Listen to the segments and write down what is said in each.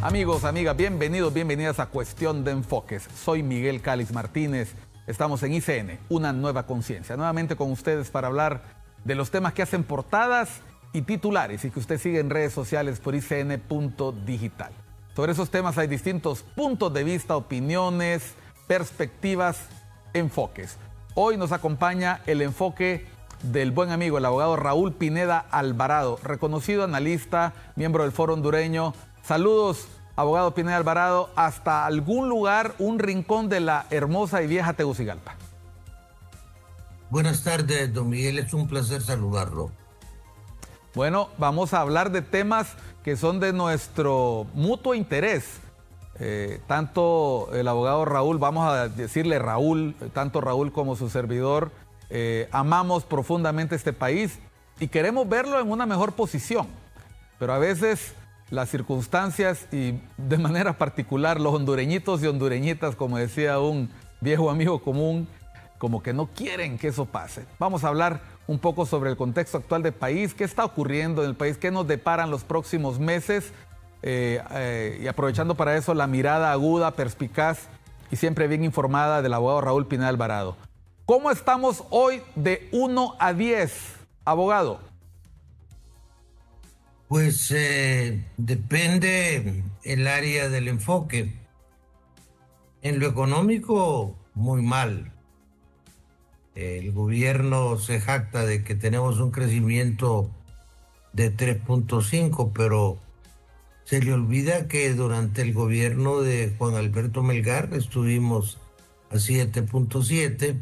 Amigos, amigas, bienvenidos, bienvenidas a Cuestión de Enfoques. Soy Miguel Cáliz Martínez. Estamos en ICN, una nueva conciencia. Nuevamente con ustedes para hablar de los temas que hacen portadas y titulares y que usted sigue en redes sociales por icn.digital. Sobre esos temas hay distintos puntos de vista, opiniones, perspectivas, enfoques. Hoy nos acompaña el enfoque del buen amigo, el abogado Raúl Pineda Alvarado, reconocido analista, miembro del Foro Hondureño. Saludos, abogado Pineda Alvarado, hasta algún lugar, un rincón de la hermosa y vieja Tegucigalpa. Buenas tardes, don Miguel, es un placer saludarlo. Bueno, vamos a hablar de temas que son de nuestro mutuo interés. Tanto el abogado Raúl, vamos a decirle Raúl, tanto Raúl como su servidor, amamos profundamente este país y queremos verlo en una mejor posición. Pero a veces las circunstancias y de manera particular los hondureñitos y hondureñitas, como decía un viejo amigo común, como que no quieren que eso pase. Vamos a hablar un poco sobre el contexto actual del país, qué está ocurriendo en el país, qué nos deparan los próximos meses y aprovechando para eso la mirada aguda, perspicaz y siempre bien informada del abogado Raúl Pineda Alvarado. ¿Cómo estamos hoy de 1 a 10, abogado? Pues depende el área del enfoque. En lo económico, muy mal. El gobierno se jacta de que tenemos un crecimiento de 3.5, pero se le olvida que durante el gobierno de Juan Alberto Melgar estuvimos a 7.7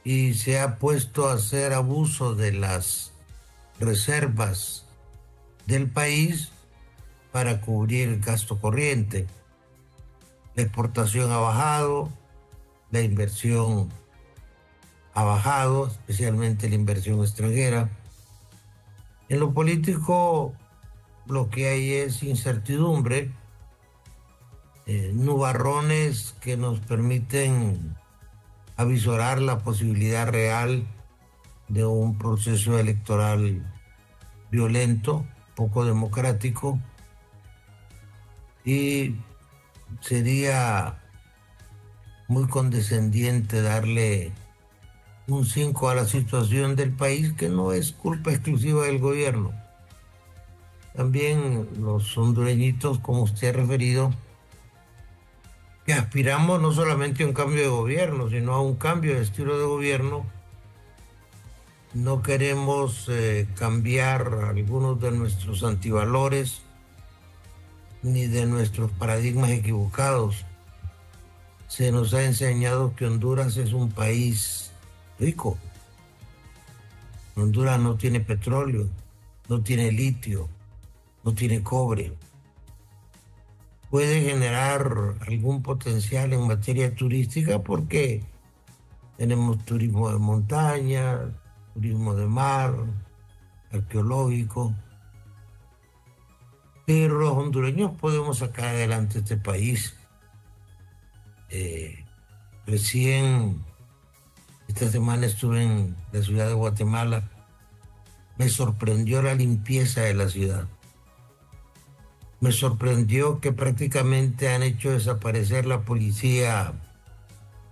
y se ha puesto a hacer abuso de las reservas del país para cubrir el gasto corriente. La exportación ha bajado, la inversión ha bajado, especialmente la inversión extranjera. En lo político, lo que hay es incertidumbre, nubarrones que nos permiten avisorar la posibilidad real de un proceso electoral violento, poco democrático, y sería muy condescendiente darle un 5 a la situación del país, que no es culpa exclusiva del gobierno. También los hondureñitos, como usted ha referido, que aspiramos no solamente a un cambio de gobierno, sino a un cambio de estilo de gobierno. No queremos cambiar algunos de nuestros antivalores ni de nuestros paradigmas equivocados. Se nos ha enseñado que Honduras es un país rico. Honduras no tiene petróleo, no tiene litio, no tiene cobre. Puede generar algún potencial en materia turística porque tenemos turismo de montaña, turismo de mar, arqueológico. Pero los hondureños podemos sacar adelante este país. Recién esta semana estuve en la ciudad de Guatemala. Me sorprendió la limpieza de la ciudad. Me sorprendió que prácticamente han hecho desaparecer la policía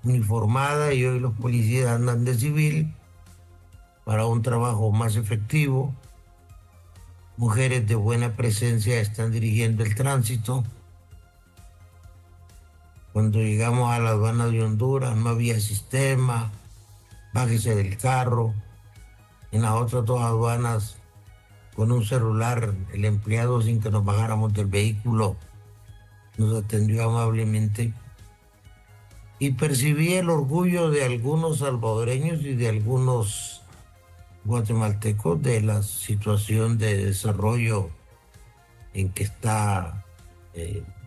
uniformada y hoy los policías andan de civil para un trabajo más efectivo. Mujeres de buena presencia están dirigiendo el tránsito. Cuando llegamos a la aduana de Honduras no había sistema, bájese del carro. En las otras dos aduanas, con un celular, el empleado, sin que nos bajáramos del vehículo, nos atendió amablemente. Y percibí el orgullo de algunos salvadoreños y de algunos guatemaltecos de la situación de desarrollo en que está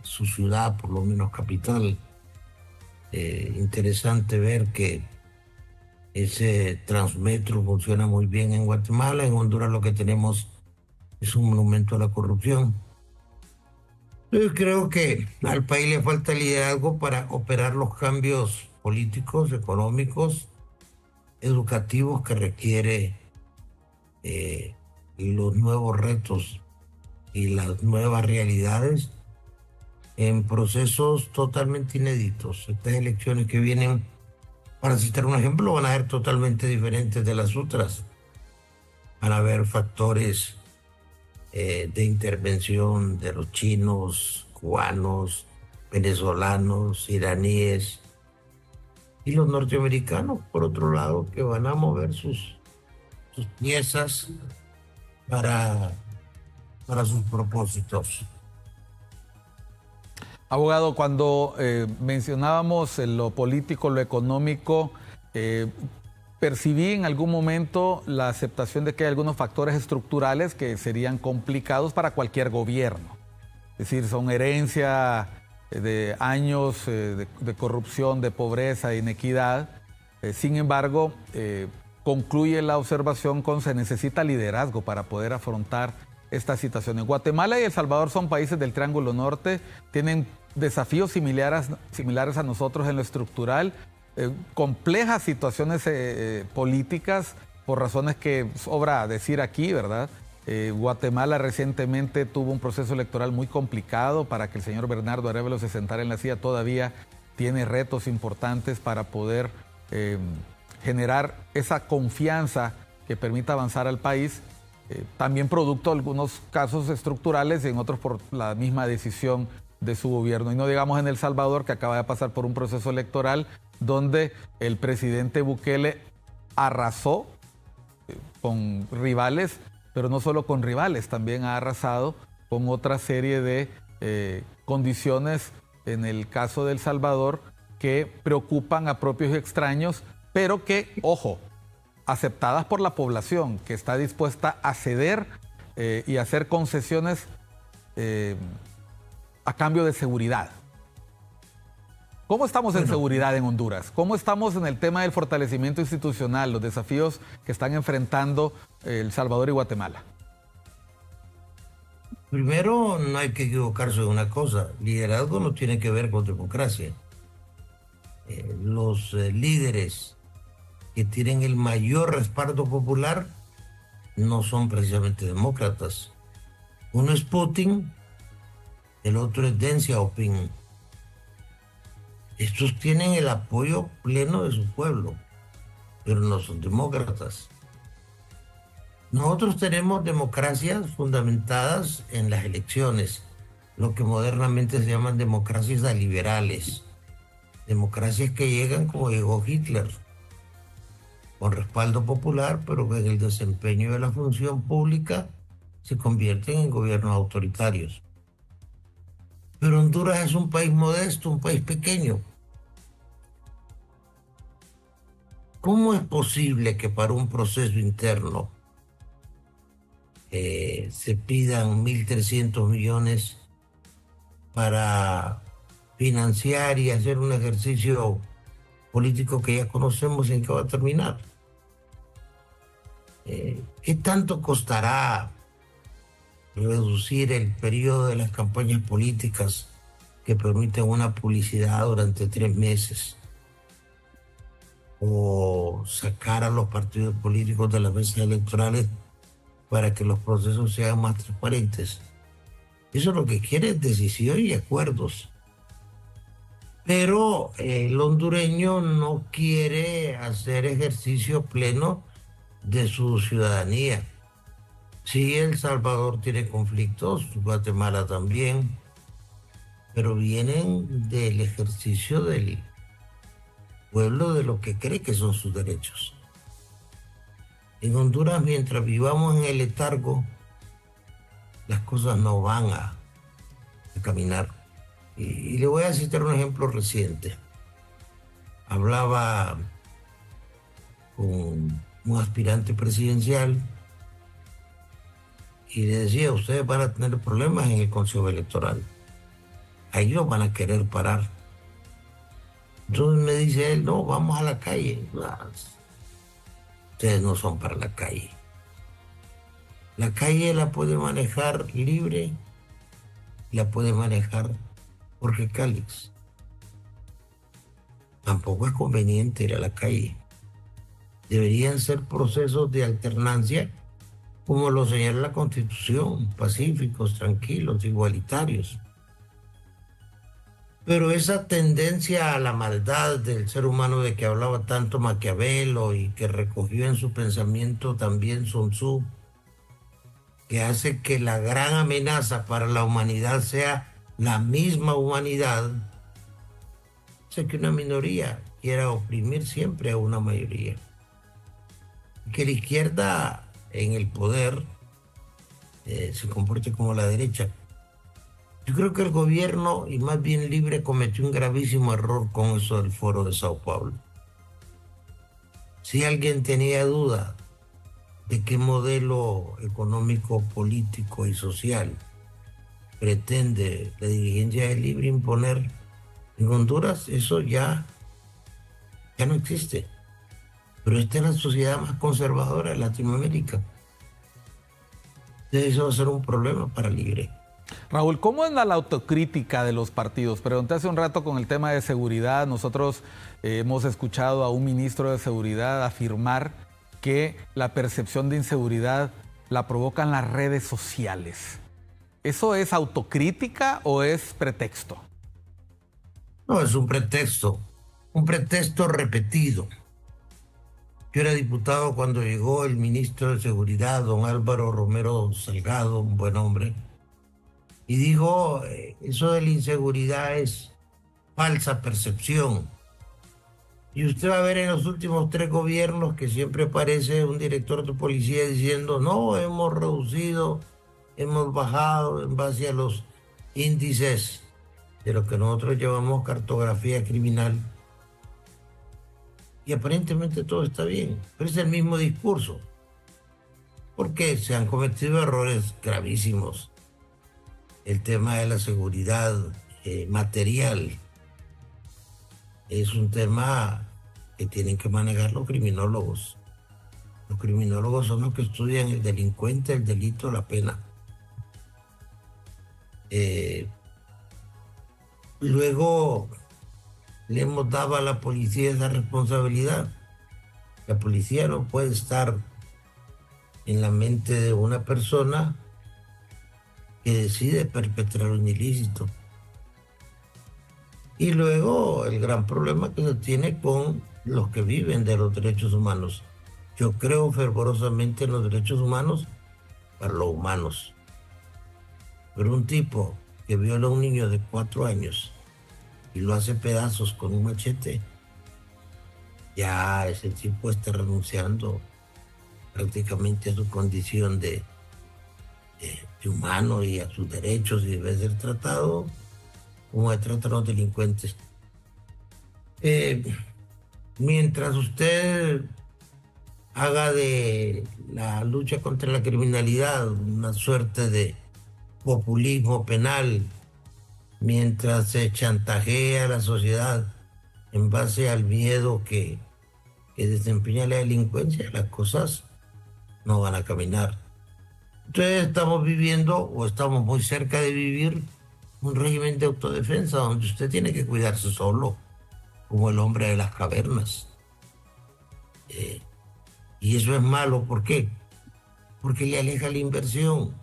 su ciudad, por lo menos capital. Interesante ver que ese Transmetro funciona muy bien en Guatemala. En Honduras lo que tenemos es un monumento a la corrupción. Yo creo que al país le falta liderazgo para operar los cambios políticos, económicos, educativos que requiere los nuevos retos y las nuevas realidades en procesos totalmente inéditos. Estas elecciones que vienen, para citar un ejemplo, van a ser totalmente diferentes de las otras. Van a haber factores de intervención de los chinos, cubanos, venezolanos, iraníes y los norteamericanos, por otro lado, que van a mover sus piezas para, para sus propósitos. Abogado, cuando mencionábamos lo político, lo económico, percibí en algún momento la aceptación de que hay algunos factores estructurales que serían complicados para cualquier gobierno. Es decir, son herencia de años de corrupción, de pobreza, de inequidad. Sin embargo, concluye la observación con se necesita liderazgo para poder afrontar esta situación. En Guatemala y El Salvador son países del Triángulo Norte, tienen desafíos similares a nosotros en lo estructural, complejas situaciones políticas por razones que sobra decir aquí, ¿verdad? Guatemala recientemente tuvo un proceso electoral muy complicado para que el señor Bernardo Arévalo se sentara en la silla. Todavía tiene retos importantes para poder generar esa confianza que permita avanzar al país, también producto de algunos casos estructurales y en otros por la misma decisión de su gobierno. Y no digamos en El Salvador, que acaba de pasar por un proceso electoral donde el presidente Bukele arrasó con rivales, pero no solo con rivales, también ha arrasado con otra serie de condiciones en el caso de El Salvador que preocupan a propios y extraños, pero que, ojo, aceptadas por la población, que está dispuesta a ceder y hacer concesiones a cambio de seguridad. ¿Cómo estamos en seguridad en Honduras? ¿Cómo estamos en el tema del fortalecimiento institucional, los desafíos que están enfrentando El Salvador y Guatemala? Primero, no hay que equivocarse de una cosa. Liderazgo no tiene que ver con democracia. Los líderes que tienen el mayor respaldo popular no son precisamente demócratas. Uno es Putin, el otro es Deng Xiaoping. Estos tienen el apoyo pleno de su pueblo, pero no son demócratas. Nosotros tenemos democracias fundamentadas en las elecciones, lo que modernamente se llaman democracias liberales, democracias que llegan como llegó Hitler, con respaldo popular, pero que en el desempeño de la función pública se convierten en gobiernos autoritarios. Pero Honduras es un país modesto, un país pequeño. ¿Cómo es posible que para un proceso interno se pidan 1.300 millones para financiar y hacer un ejercicio político que ya conocemos en qué va a terminar? ¿Qué tanto costará reducir el periodo de las campañas políticas que permiten una publicidad durante 3 meses? ¿O sacar a los partidos políticos de las mesas electorales para que los procesos sean más transparentes? Eso lo que quiere es decisión y acuerdos. Pero el hondureño no quiere hacer ejercicio pleno de su ciudadanía. Sí, El Salvador tiene conflictos, Guatemala también, pero vienen del ejercicio del pueblo de lo que cree que son sus derechos. En Honduras, mientras vivamos en el letargo, las cosas no van a caminar. Y le voy a citar un ejemplo reciente. Hablaba con un aspirante presidencial y le decía, ustedes van a tener problemas en el Consejo Electoral. Ahí los van a querer parar. Entonces me dice él, no, vamos a la calle. Ustedes no son para la calle. La calle la puede manejar libre, la puede manejar Jorge Cálix. Tampoco es conveniente ir a la calle. Deberían ser procesos de alternancia como lo señala la Constitución, pacíficos, tranquilos, igualitarios. Pero esa tendencia a la maldad del ser humano de que hablaba tanto Maquiavelo y que recogió en su pensamiento también Sun Tzu, que hace que la gran amenaza para la humanidad sea la misma humanidad, hace que una minoría quiera oprimir siempre a una mayoría. Que la izquierda en el poder se comporte como la derecha. Yo creo que el gobierno, y más bien Libre, cometió un gravísimo error con eso del Foro de Sao Paulo. Si alguien tenía duda de qué modelo económico, político y social pretende la dirigencia de Libre imponer en Honduras, eso ya no existe. Pero esta es la sociedad más conservadora de Latinoamérica. Entonces eso va a ser un problema para Libre. Raúl, ¿cómo es la autocrítica de los partidos? Pregunté hace un rato con el tema de seguridad. Nosotros hemos escuchado a un ministro de Seguridad afirmar que la percepción de inseguridad la provocan las redes sociales. ¿Eso es autocrítica o es pretexto? No, es un pretexto repetido. Yo era diputado cuando llegó el ministro de Seguridad, don Álvaro Romero Salgado, un buen hombre, y dijo, eso de la inseguridad es falsa percepción. Y usted va a ver en los últimos 3 gobiernos que siempre aparece un director de policía diciendo, no, hemos reducido, hemos bajado en base a los índices de lo que nosotros llamamos cartografía criminal. Y aparentemente todo está bien, pero es el mismo discurso. Porque se han cometido errores gravísimos. El tema de la seguridad material es un tema que tienen que manejar los criminólogos. Los criminólogos son los que estudian el delincuente, el delito, la pena. Luego le hemos dado a la policía esa responsabilidad. La policía no puede estar en la mente de una persona que decide perpetrar un ilícito. Y luego el gran problema que se tiene con los que viven de los derechos humanos. Yo creo fervorosamente en los derechos humanos para los humanos. Pero un tipo que viola a un niño de 4 años y lo hace pedazos con un machete, ya ese tipo está renunciando prácticamente a su condición de humano y a sus derechos, y debe ser tratado como se tratan los delincuentes. Mientras usted haga de la lucha contra la criminalidad una suerte de populismo penal, mientras se chantajea a la sociedad en base al miedo que desempeña la delincuencia, las cosas no van a caminar. Entonces estamos viviendo, o estamos muy cerca de vivir, un régimen de autodefensa donde usted tiene que cuidarse solo, como el hombre de las cavernas. Y eso es malo, ¿por qué? Porque le aleja la inversión.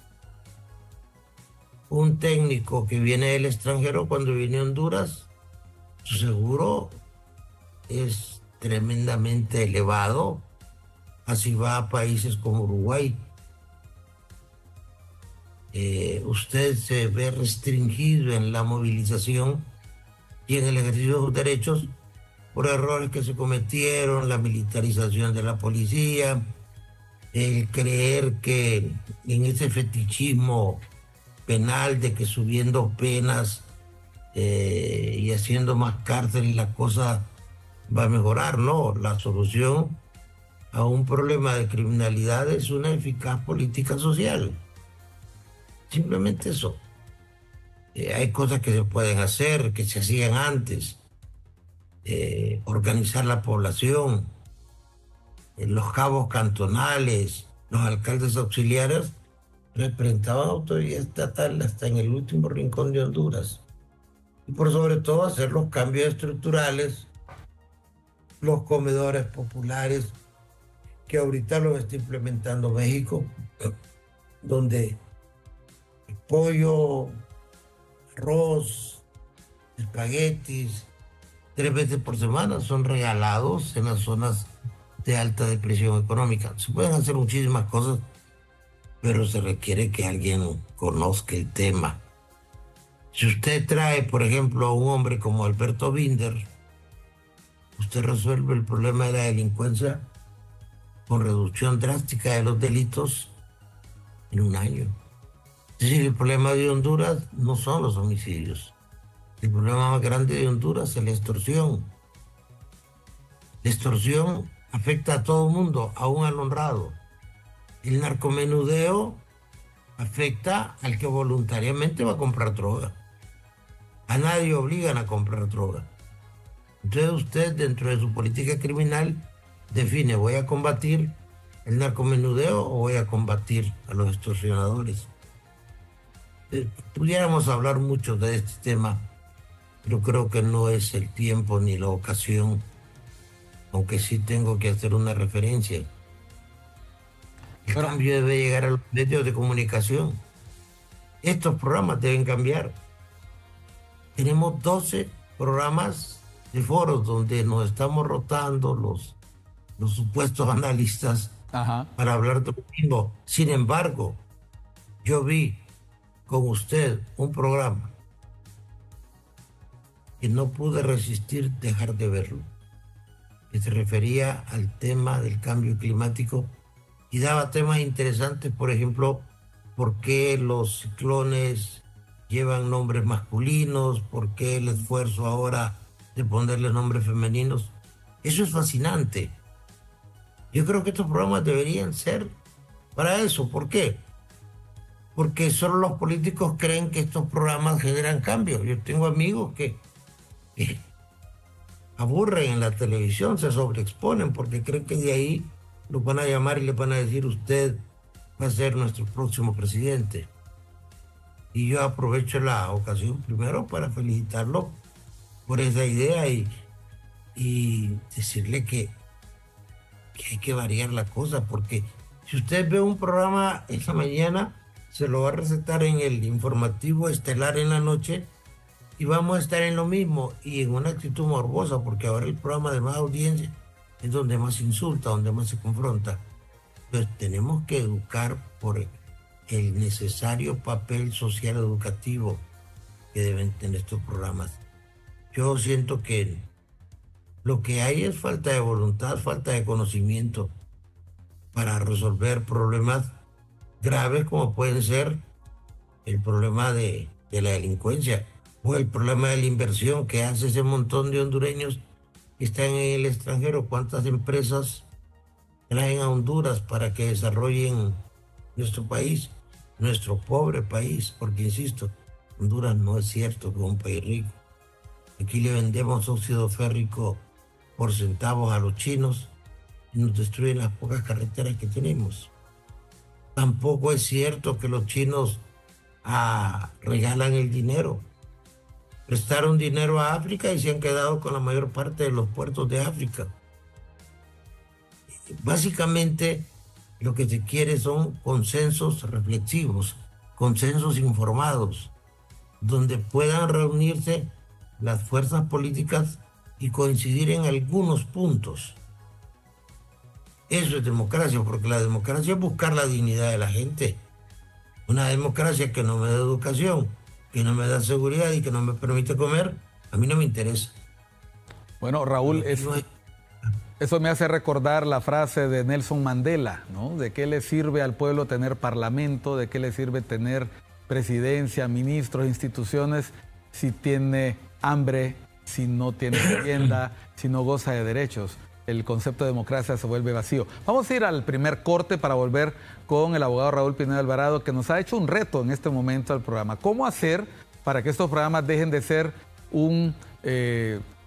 Un técnico que viene del extranjero, cuando viene a Honduras, su seguro es tremendamente elevado. Así va a países como Uruguay. Usted se ve restringido en la movilización y en el ejercicio de sus derechos por errores que se cometieron, la militarización de la policía, el creer que en ese fetichismo penal de que subiendo penas y haciendo más cárcel la cosa va a mejorar. No, la solución a un problema de criminalidad es una eficaz política social. Simplemente eso. Hay cosas que se pueden hacer, que se hacían antes. Organizar la población, los cabos cantonales, los alcaldes auxiliares representaban autoridad estatal hasta en el último rincón de Honduras. Y por sobre todo hacer los cambios estructurales, los comedores populares, que ahorita lo está implementando México, donde el pollo, arroz, espaguetis, 3 veces por semana son regalados en las zonas de alta depresión económica. Se pueden hacer muchísimas cosas, pero se requiere que alguien conozca el tema. Si usted trae, por ejemplo, a un hombre como Alberto Binder, usted resuelve el problema de la delincuencia con reducción drástica de los delitos en un año. Es decir, el problema de Honduras no son los homicidios. El problema más grande de Honduras es la extorsión. La extorsión afecta a todo el mundo, aún al honrado. El narcomenudeo afecta al que voluntariamente va a comprar droga. A nadie obligan a comprar droga. Entonces usted, dentro de su política criminal, define, ¿voy a combatir el narcomenudeo o voy a combatir a los extorsionadores? Pudiéramos hablar mucho de este tema, pero creo que no es el tiempo ni la ocasión, aunque sí tengo que hacer una referencia. El cambio debe llegar a los medios de comunicación. Estos programas deben cambiar. Tenemos 12 programas de foros donde nos estamos rotando los supuestos analistas para hablar de lo mismo. Sin embargo, yo vi con usted un programa que no pude resistir dejar de verlo, que se refería al tema del cambio climático y daba temas interesantes, por ejemplo, por qué los ciclones llevan nombres masculinos, por qué el esfuerzo ahora de ponerles nombres femeninos. Eso es fascinante. Yo creo que estos programas deberían ser para eso. ¿Por qué? Porque solo los políticos creen que estos programas generan cambios. Yo tengo amigos que aburren en la televisión, se sobreexponen porque creen que de ahí los van a llamar y les van a decir, usted va a ser nuestro próximo presidente. Y yo aprovecho la ocasión primero para felicitarlo por esa idea y decirle que hay que variar la cosa, porque si usted ve un programa esta mañana, se lo va a recetar en el informativo estelar en la noche y vamos a estar en lo mismo y en una actitud morbosa, porque ahora el programa de más audiencia es donde más se insulta, donde más se confronta. Pues tenemos que educar por el necesario papel social educativo que deben tener estos programas. Yo siento que lo que hay es falta de voluntad, falta de conocimiento para resolver problemas graves como pueden ser el problema de la delincuencia o el problema de la inversión que hace ese montón de hondureños que están en el extranjero. ¿Cuántas empresas traen a Honduras para que desarrollen nuestro país, nuestro pobre país? Porque, insisto, Honduras no es cierto que es un país rico. Aquí le vendemos óxido férrico por centavos a los chinos y nos destruyen las pocas carreteras que tenemos. Tampoco es cierto que los chinos regalan el dinero. Prestaron dinero a África y se han quedado con la mayor parte de los puertos de África. Básicamente, lo que se quiere son consensos reflexivos, consensos informados, donde puedan reunirse las fuerzas políticas y coincidir en algunos puntos. Eso es democracia, porque la democracia es buscar la dignidad de la gente. Una democracia que no me da educación, que no me da seguridad y que no me permite comer, a mí no me interesa. Bueno, Raúl, eso me hace recordar la frase de Nelson Mandela, ¿no? ¿De qué le sirve al pueblo tener parlamento? ¿De qué le sirve tener presidencia, ministros, instituciones, si tiene hambre, si no tiene vivienda, si no goza de derechos? El concepto de democracia se vuelve vacío. Vamos a ir al primer corte para volver con el abogado Raúl Pineda Alvarado, que nos ha hecho un reto en este momento al programa. ¿Cómo hacer para que estos programas dejen de ser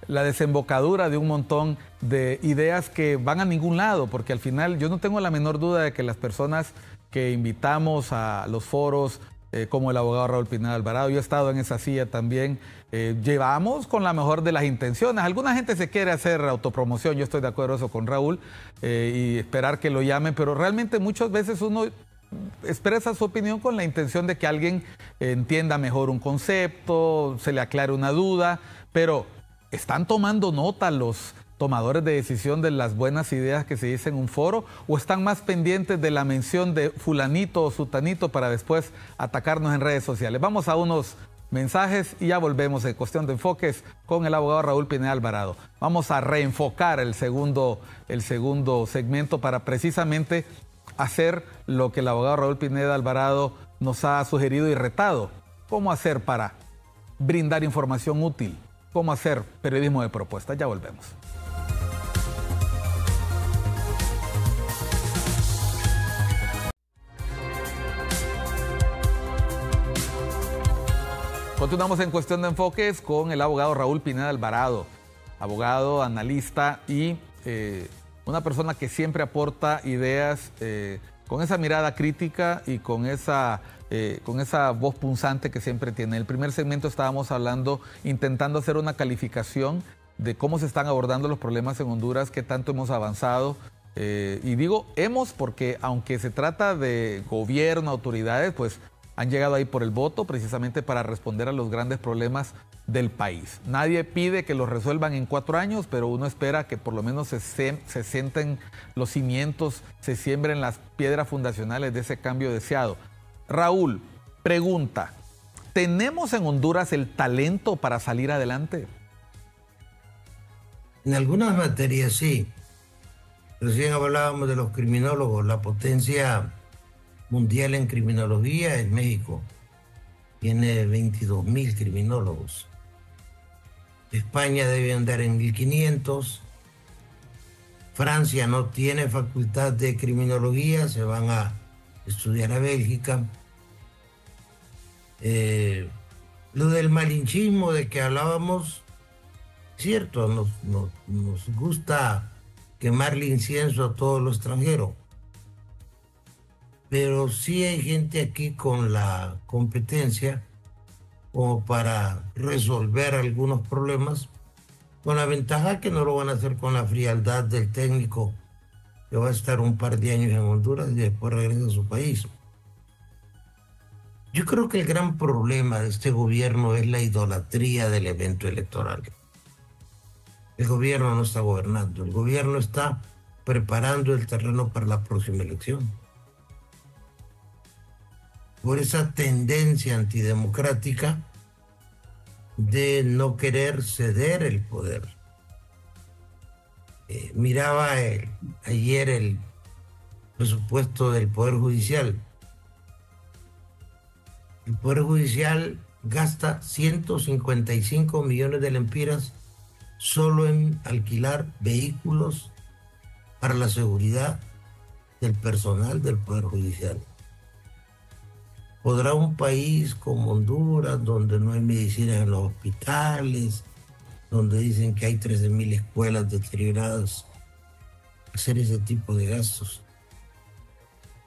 la desembocadura de un montón de ideas que van a ningún lado? Porque al final yo no tengo la menor duda de que las personas que invitamos a los foros como el abogado Raúl Pineda Alvarado. Yo he estado en esa silla también. Llevamos con la mejor de las intenciones. Alguna gente se quiere hacer autopromoción, yo estoy de acuerdo eso con Raúl, y esperar que lo llamen, pero realmente muchas veces uno expresa su opinión con la intención de que alguien entienda mejor un concepto, se le aclare una duda, pero ¿están tomando nota los tomadores de decisión de las buenas ideas que se dicen en un foro, o están más pendientes de la mención de fulanito o sutanito para después atacarnos en redes sociales? Vamos a unos mensajes y ya volvemos en Cuestión de Enfoques con el abogado Raúl Pineda Alvarado. Vamos a reenfocar el segundo segmento para precisamente hacer lo que el abogado Raúl Pineda Alvarado nos ha sugerido y retado. ¿Cómo hacer para brindar información útil? ¿Cómo hacer periodismo de propuesta? Ya volvemos. Continuamos en Cuestión de Enfoques con el abogado Raúl Pineda Alvarado, abogado, analista y una persona que siempre aporta ideas con esa mirada crítica y con esa voz punzante que siempre tiene. En el primer segmento estábamos hablando, intentando hacer una calificación de cómo se están abordando los problemas en Honduras, qué tanto hemos avanzado. Y digo hemos porque aunque se trata de gobierno, autoridades, pues han llegado ahí por el voto precisamente para responder a los grandes problemas del país. Nadie pide que los resuelvan en 4 años, pero uno espera que por lo menos se sienten los cimientos, se siembren las piedras fundacionales de ese cambio deseado. Raúl, pregunta, ¿tenemos en Honduras el talento para salir adelante? En algunas materias sí. Recién hablábamos de los criminólogos. La potencia mundial en criminología es México. Tiene 22.000 criminólogos. España debe andar en 1.500. Francia no tiene facultad de criminología, se van a estudiar a Bélgica. Lo del malinchismo de que hablábamos, cierto, nos gusta quemarle incienso a todo lo extranjero. Pero sí hay gente aquí con la competencia como para resolver algunos problemas, con la ventaja que no lo van a hacer con la frialdad del técnico que va a estar un par de años en Honduras y después regresa a su país. Yo creo que el gran problema de este gobierno es la idolatría del evento electoral. El gobierno no está gobernando, el gobierno está preparando el terreno para la próxima elección. Por esa tendencia antidemocrática de no querer ceder el poder. Miraba ayer el presupuesto del Poder Judicial. El Poder Judicial gasta 155 millones de lempiras solo en alquilar vehículos para la seguridad del personal del Poder Judicial. ¿Podrá un país como Honduras, donde no hay medicinas en los hospitales, donde dicen que hay 13.000 escuelas deterioradas, hacer ese tipo de gastos?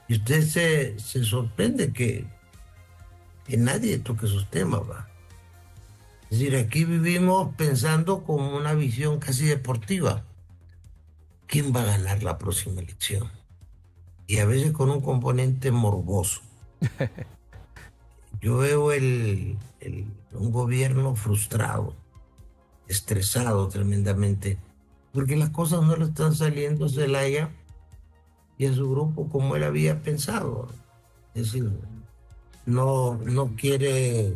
Y usted se sorprende que nadie toque esos temas, ¿va? Es decir, aquí vivimos pensando con una visión casi deportiva. ¿Quién va a ganar la próxima elección? Y a veces con un componente morboso. Yo veo un gobierno frustrado, estresado tremendamente, porque las cosas no le están saliendo a Zelaya y a su grupo como él había pensado. Es decir, no quiere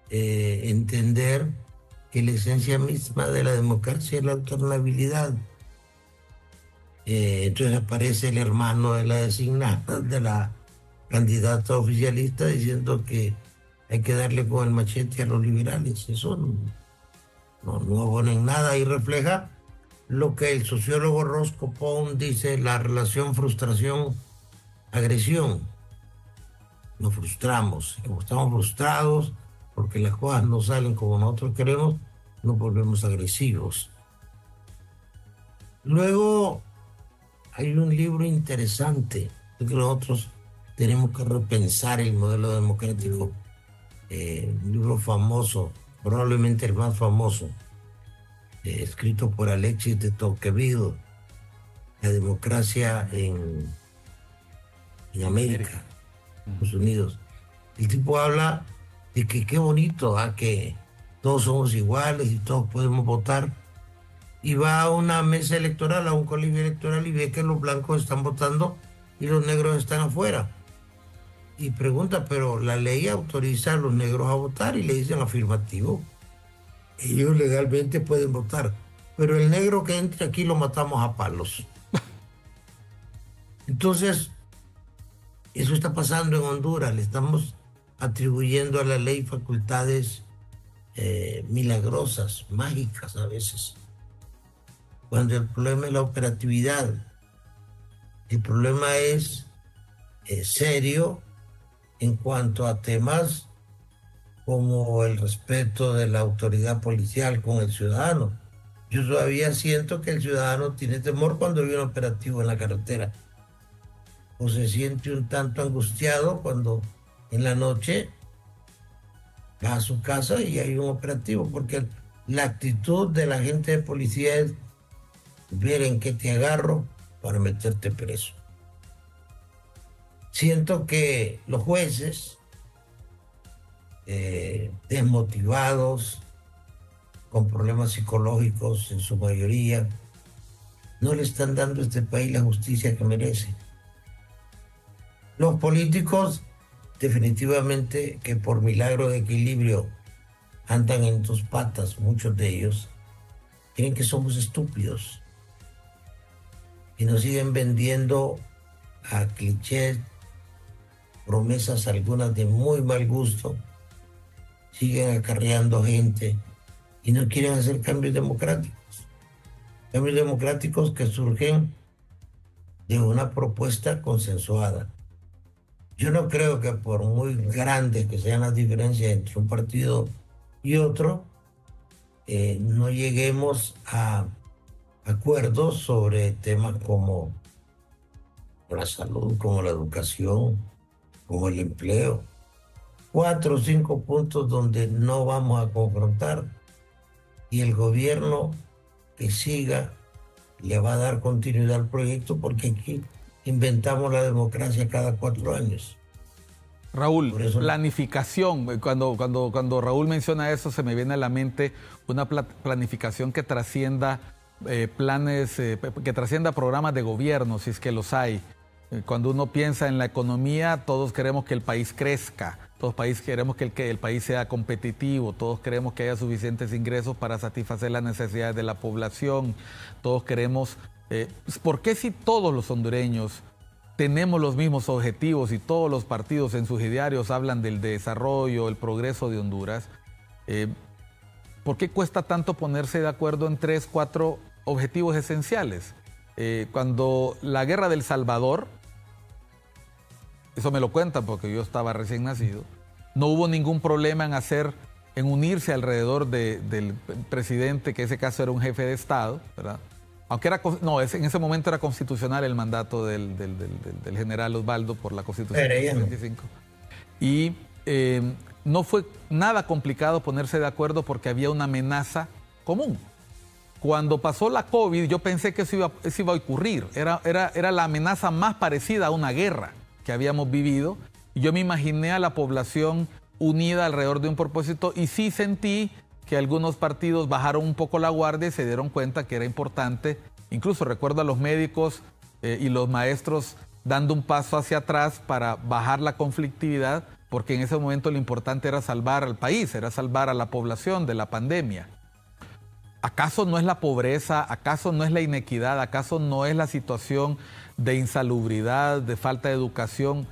entender que la esencia misma de la democracia es la alternabilidad. Entonces aparece el hermano de la designada, de la candidata oficialista, diciendo que hay que darle con el machete a los liberales. Eso no pone en nada y refleja lo que el sociólogo Roscoe Pound dice, la relación frustración-agresión. Nos frustramos, y como estamos frustrados porque las cosas no salen como nosotros queremos, nos volvemos agresivos. Luego hay un libro interesante que nosotros tenemos que repensar el modelo democrático. Un libro famoso, probablemente el más famoso, escrito por Alexis de Tocqueville, La democracia en América, Estados Unidos. El tipo habla de que qué bonito, que todos somos iguales y todos podemos votar. Y va a una mesa electoral, a un colegio electoral, y ve que los blancos están votando y los negros están afuera. Y pregunta, pero la ley autoriza a los negros a votar, y le dicen afirmativo. Ellos legalmente pueden votar, pero el negro que entre aquí lo matamos a palos. Entonces, eso está pasando en Honduras. Le estamos atribuyendo a la ley facultades milagrosas, mágicas a veces, cuando el problema es la operatividad. El problema es serio en cuanto a temas como el respeto de la autoridad policial con el ciudadano. Yo todavía siento que el ciudadano tiene temor cuando hay un operativo en la carretera, o se siente un tanto angustiado cuando en la noche va a su casa y hay un operativo, porque la actitud de la gente de policía es ver en qué te agarro para meterte preso. Siento que los jueces, desmotivados, con problemas psicológicos en su mayoría, no le están dando a este país la justicia que merece. Los políticos, definitivamente que por milagro de equilibrio andan en dos patas, muchos de ellos, creen que somos estúpidos y nos siguen vendiendo a clichés, promesas algunas de muy mal gusto, siguen acarreando gente y no quieren hacer cambios democráticos que surgen de una propuesta consensuada. Yo no creo que por muy grandes que sean las diferencias entre un partido y otro, no lleguemos a acuerdos sobre temas como la salud, como la educación, como el empleo. 4 o 5 puntos donde no vamos a confrontar, y el gobierno que siga le va a dar continuidad al proyecto, porque aquí inventamos la democracia cada 4 años. Raúl, planificación. Cuando Raúl menciona eso, se me viene a la mente una planificación que trascienda planes, que trascienda programas de gobierno, si es que los hay. Cuando uno piensa en la economía, todos queremos que el país crezca, todos queremos que el país sea competitivo, todos queremos que haya suficientes ingresos para satisfacer las necesidades de la población, todos queremos... ¿por qué si todos los hondureños tenemos los mismos objetivos y todos los partidos en sus idearios hablan del desarrollo, el progreso de Honduras, ¿por qué cuesta tanto ponerse de acuerdo en 3, 4 objetivos esenciales? Cuando la guerra del Salvador, eso me lo cuentan porque yo estaba recién nacido, no hubo ningún problema en unirse alrededor del presidente, que en ese caso era un jefe de Estado, ¿verdad? Aunque en ese momento era constitucional el mandato del general Osvaldo por la Constitución del 25. Y no fue nada complicado ponerse de acuerdo porque había una amenaza común. Cuando pasó la COVID, yo pensé que eso iba a ocurrir. Era la amenaza más parecida a una guerra que habíamos vivido. Y yo me imaginé a la población unida alrededor de un propósito, y sí sentí que algunos partidos bajaron un poco la guardia y se dieron cuenta que era importante. Incluso recuerdo a los médicos y los maestros dando un paso hacia atrás para bajar la conflictividad, porque en ese momento lo importante era salvar al país, era salvar a la población de la pandemia. ¿Acaso no es la pobreza? ¿Acaso no es la inequidad? ¿Acaso no es la situación de insalubridad, de falta de educación,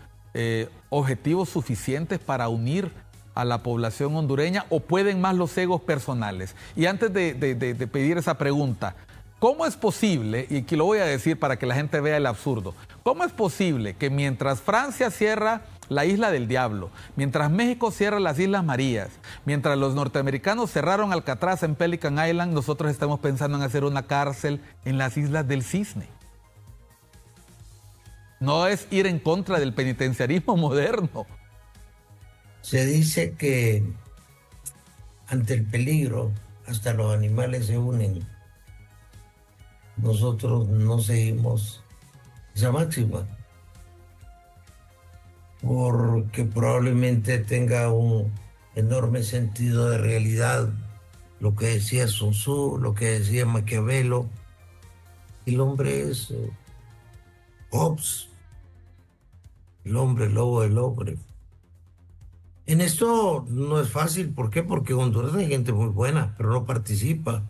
objetivos suficientes para unir a la población hondureña, o pueden más los egos personales? Y antes de pedir esa pregunta, ¿cómo es posible, y aquí lo voy a decir para que la gente vea el absurdo, cómo es posible que mientras Francia cierra la Isla del Diablo, mientras México cierra las Islas Marías, mientras los norteamericanos cerraron Alcatraz en Pelican Island, nosotros estamos pensando en hacer una cárcel en las Islas del Cisne? No es ir en contra del penitenciarismo moderno. Se dice que ante el peligro hasta los animales se unen. Nosotros no seguimos esa máxima porque probablemente tenga un enorme sentido de realidad lo que decía Sun Tzu, lo que decía Maquiavelo. El hombre es Hobbes, el hombre lobo del hombre. En esto no es fácil, ¿por qué? Porque en Honduras hay gente muy buena, pero no participa.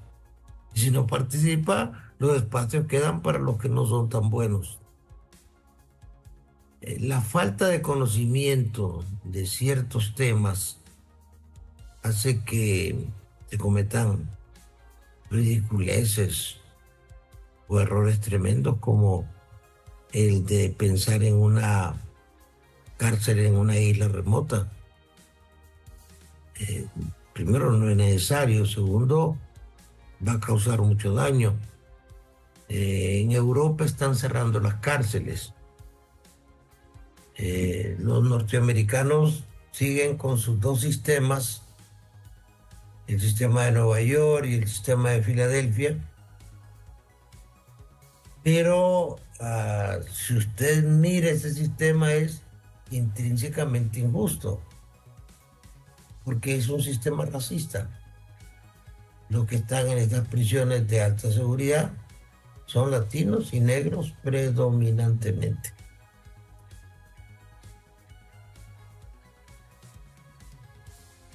Y si no participa, los espacios quedan para los que no son tan buenos. La falta de conocimiento de ciertos temas hace que se cometan ridiculeces o errores tremendos como el de pensar en una cárcel en una isla remota. Primero, no es necesario. Segundo, va a causar mucho daño. En Europa están cerrando las cárceles. Los norteamericanos siguen con sus dos sistemas, el sistema de Nueva York y el sistema de Filadelfia. Pero si usted mira ese sistema es intrínsecamente injusto, porque es un sistema racista. Los que están en estas prisiones de alta seguridad son latinos y negros predominantemente.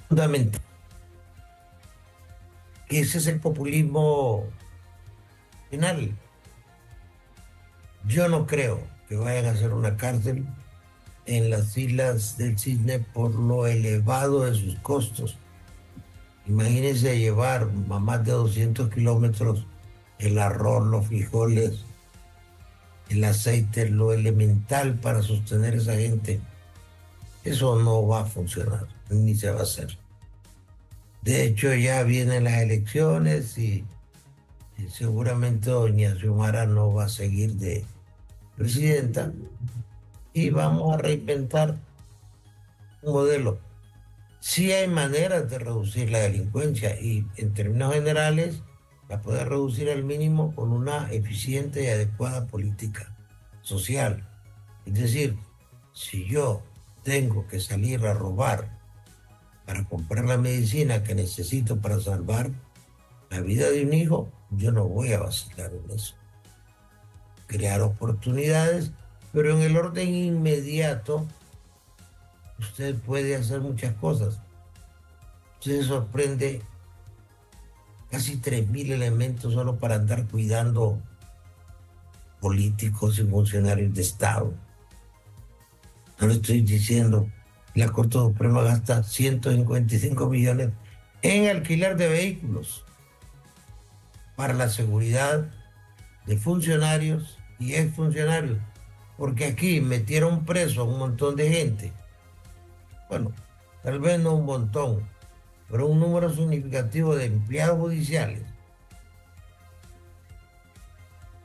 Fundamental. Ese es el populismo final. Yo no creo que vayan a hacer una cárcel en las Islas del Cisne por lo elevado de sus costos. Imagínense llevar a más de 200 kilómetros el arroz, los frijoles, el aceite, lo elemental para sostener a esa gente. Eso no va a funcionar, ni se va a hacer. De hecho, ya vienen las elecciones y seguramente doña Xiomara no va a seguir de presidenta y vamos a reinventar un modelo. Sí hay maneras de reducir la delincuencia y en términos generales la puede reducir al mínimo con una eficiente y adecuada política social. Es decir, si yo tengo que salir a robar para comprar la medicina que necesito para salvar la vida de un hijo, yo no voy a vacilar en eso. Crear oportunidades, pero en el orden inmediato usted puede hacer muchas cosas. Usted se sorprende, casi 3.000 elementos solo para andar cuidando políticos y funcionarios de Estado. No le estoy diciendo, la Corte Suprema gasta 155 millones en alquiler de vehículos para la seguridad de funcionarios y exfuncionarios, porque aquí metieron preso a un montón de gente. Bueno, tal vez no un montón, pero un número significativo de empleados judiciales.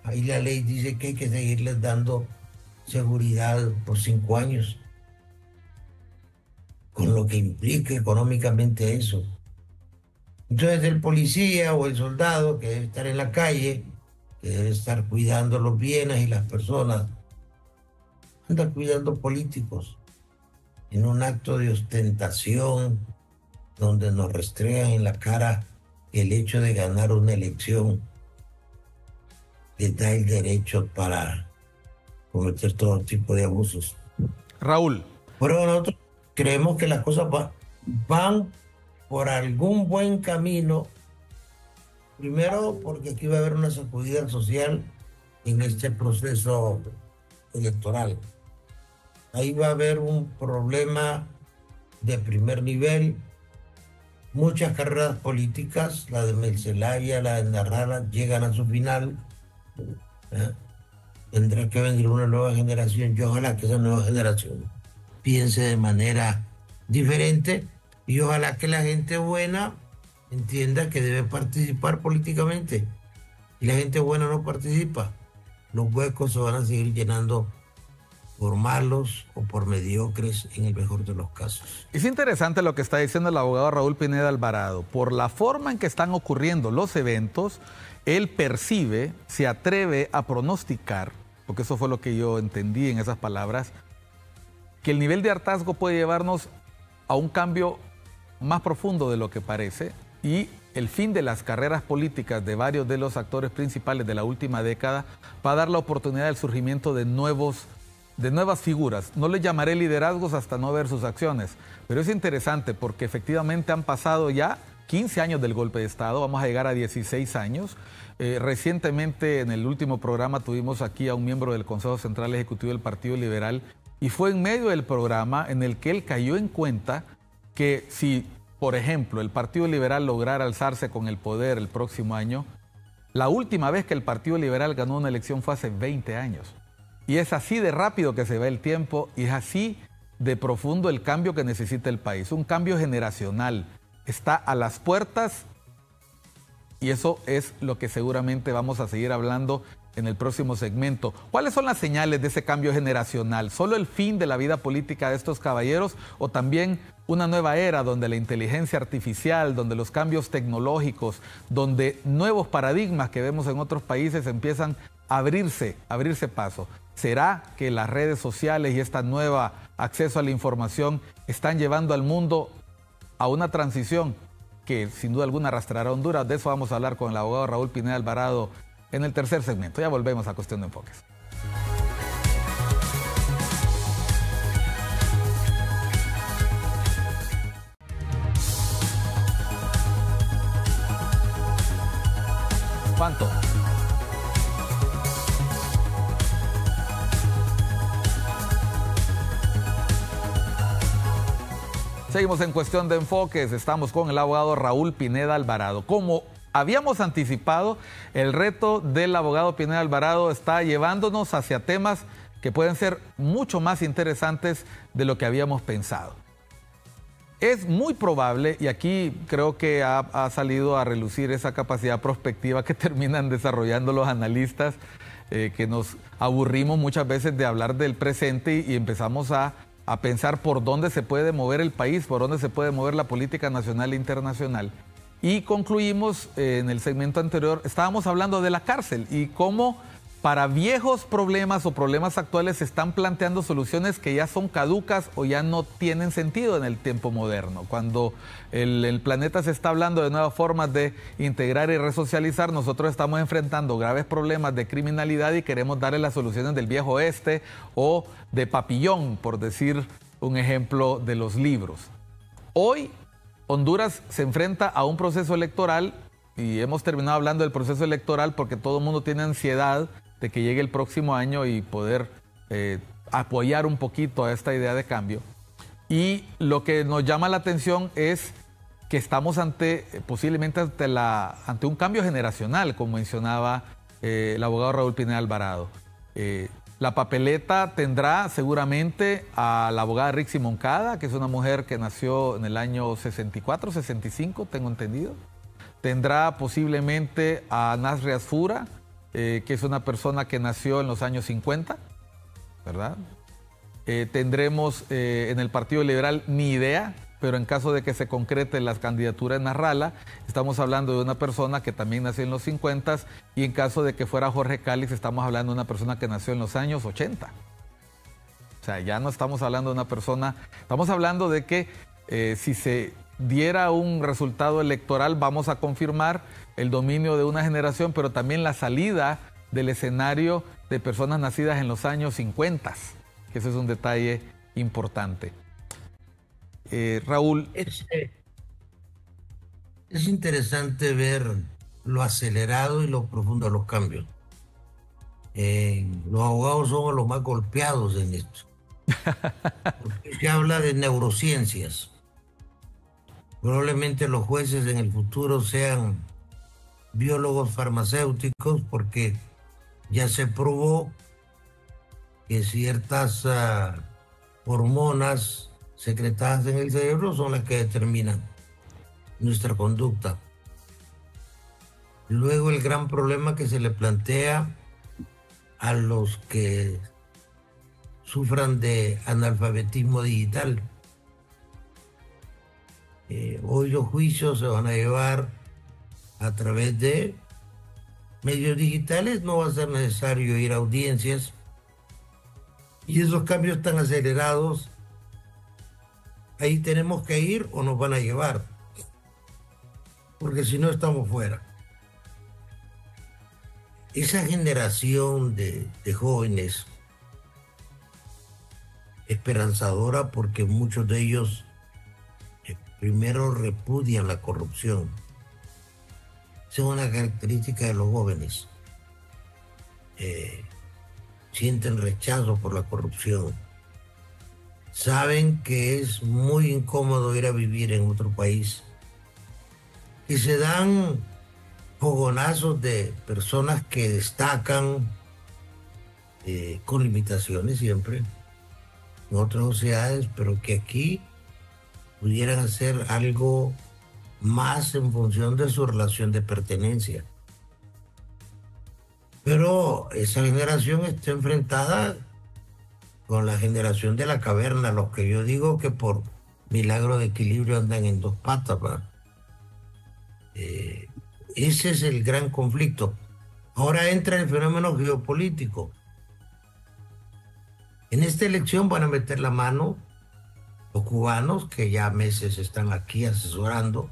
Ahí la ley dice que hay que seguirles dando seguridad por 5 años, con lo que implica económicamente eso. Entonces el policía o el soldado que debe estar en la calle, que debe estar cuidando los bienes y las personas, anda cuidando políticos en un acto de ostentación donde nos restregan en la cara el hecho de ganar una elección les da el derecho para cometer todo tipo de abusos. Raúl. Pero nosotros creemos que las cosas van por algún buen camino. Primero, porque aquí va a haber una sacudida social en este proceso electoral. Ahí va a haber un problema de primer nivel. Muchas carreras políticas, la de Mel Zelaya, la de Narrala, llegan a su final. Tendrá que venir una nueva generación. Yo ojalá que esa nueva generación piense de manera diferente y ojalá que la gente buena entienda que debe participar políticamente. Y la gente buena no participa, los huecos se van a seguir llenando por malos o por mediocres en el mejor de los casos. Es interesante lo que está diciendo el abogado Raúl Pineda Alvarado. Por la forma en que están ocurriendo los eventos, él percibe, se atreve a pronosticar, porque eso fue lo que yo entendí en esas palabras, que el nivel de hartazgo puede llevarnos a un cambio más profundo de lo que parece, y el fin de las carreras políticas de varios de los actores principales de la última década va a dar la oportunidad del surgimiento de nuevas figuras. No les llamaré liderazgos hasta no ver sus acciones, pero es interesante porque efectivamente han pasado ya 15 años del golpe de Estado, vamos a llegar a 16 años. Recientemente en el último programa tuvimos aquí a un miembro del Consejo Central Ejecutivo del Partido Liberal, y fue en medio del programa en el que él cayó en cuenta que si, por ejemplo, el Partido Liberal lograra alzarse con el poder el próximo año, la última vez que el Partido Liberal ganó una elección fue hace 20 años. Y es así de rápido que se va el tiempo, y es así de profundo el cambio que necesita el país. Un cambio generacional está a las puertas, y eso es lo que seguramente vamos a seguir hablando en el próximo segmento. ¿Cuáles son las señales de ese cambio generacional? ¿Solo el fin de la vida política de estos caballeros, o también una nueva era donde la inteligencia artificial, donde los cambios tecnológicos, donde nuevos paradigmas que vemos en otros países empiezan a abrirse paso? ¿Será que las redes sociales y este nuevo acceso a la información están llevando al mundo a una transición que sin duda alguna arrastrará a Honduras? De eso vamos a hablar con el abogado Raúl Pineda Alvarado en el tercer segmento. Ya volvemos a Cuestión de Enfoques. ¿Cuánto? Seguimos en Cuestión de Enfoques. Estamos con el abogado Raúl Pineda Alvarado. Como habíamos anticipado, el reto del abogado Pineda Alvarado está llevándonos hacia temas que pueden ser mucho más interesantes de lo que habíamos pensado. Es muy probable, y aquí creo que ha salido a relucir esa capacidad prospectiva que terminan desarrollando los analistas, que nos aburrimos muchas veces de hablar del presente y empezamos a pensar por dónde se puede mover el país, por dónde se puede mover la política nacional e internacional. Y concluimos en el segmento anterior, estábamos hablando de la cárcel y cómo para viejos problemas o problemas actuales se están planteando soluciones que ya son caducas o ya no tienen sentido en el tiempo moderno. Cuando el planeta se está hablando de nuevas formas de integrar y resocializar, nosotros estamos enfrentando graves problemas de criminalidad y queremos darle las soluciones del viejo oeste o de Papillón, por decir un ejemplo de los libros. Hoy Honduras se enfrenta a un proceso electoral, y hemos terminado hablando del proceso electoral porque todo el mundo tiene ansiedad de que llegue el próximo año y poder apoyar un poquito a esta idea de cambio. Y lo que nos llama la atención es que estamos posiblemente ante un cambio generacional, como mencionaba el abogado Raúl Pineda Alvarado. La papeleta tendrá seguramente a la abogada Rixi Moncada, que es una mujer que nació en el año 64, 65, tengo entendido. Tendrá posiblemente a Nasri Asfura, que es una persona que nació en los años 50, ¿verdad? Tendremos en el Partido Liberal, ni idea, pero en caso de que se concrete la candidatura en Narrala, estamos hablando de una persona que también nació en los 50, y en caso de que fuera Jorge Calix, estamos hablando de una persona que nació en los años 80. O sea, ya no estamos hablando de una persona, estamos hablando de que si se diera un resultado electoral, vamos a confirmar el dominio de una generación, pero también la salida del escenario de personas nacidas en los años 50, que ese es un detalle importante. Raúl. Es interesante ver lo acelerado y lo profundo de los cambios. Los abogados somos los más golpeados en esto. Porque se habla de neurociencias. Probablemente los jueces en el futuro sean biólogos farmacéuticos, porque ya se probó que ciertas hormonas secretadas en el cerebro son las que determinan nuestra conducta. Luego el gran problema que se le plantea a los que sufran de analfabetismo digital. Hoy los juicios se van a llevar a través de medios digitales, no va a ser necesario ir a audiencias. Y esos cambios tan acelerados, ahí tenemos que ir o nos van a llevar, porque si no estamos fuera. Esa generación de jóvenes esperanzadora, porque muchos de ellos primero repudian la corrupción. Esa es una característica de los jóvenes. Sienten rechazo por la corrupción. Saben que es muy incómodo ir a vivir en otro país. Y se dan fogonazos de personas que destacan con limitaciones siempre en otras sociedades, pero que aquí pudieran hacer algo más en función de su relación de pertenencia. Pero esa generación está enfrentada con la generación de la caverna, los que yo digo que por milagro de equilibrio andan en dos patas, ¿verdad? Ese es el gran conflicto. Ahora entra el fenómeno geopolítico. En esta elección van a meter la mano los cubanos, que ya meses están aquí asesorando,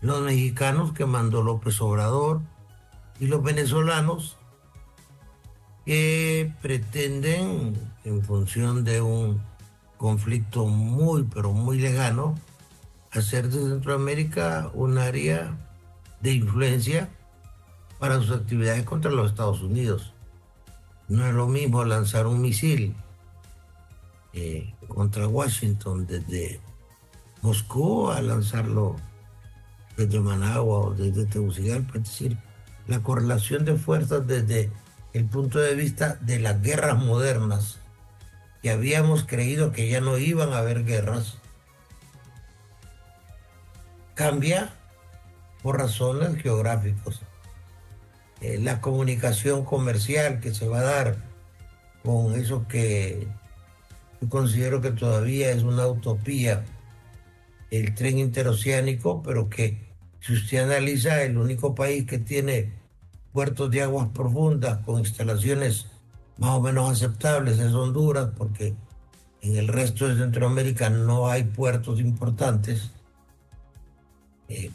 los mexicanos que mandó López Obrador y los venezolanos que pretenden, en función de un conflicto muy, pero muy lejano, hacer de Centroamérica un área de influencia para sus actividades contra los Estados Unidos. No es lo mismo lanzar un misil contra Washington desde Moscú a lanzarlo desde Managua o desde Tegucigalpa. Es decir, la correlación de fuerzas desde el punto de vista de las guerras modernas, que habíamos creído que ya no iban a haber guerras, cambia por razones geográficas. La comunicación comercial que se va a dar con eso que yo considero que todavía es una utopía, el tren interoceánico, pero que si usted analiza, el único país que tiene puertos de aguas profundas con instalaciones más o menos aceptables es Honduras, porque en el resto de Centroamérica no hay puertos importantes.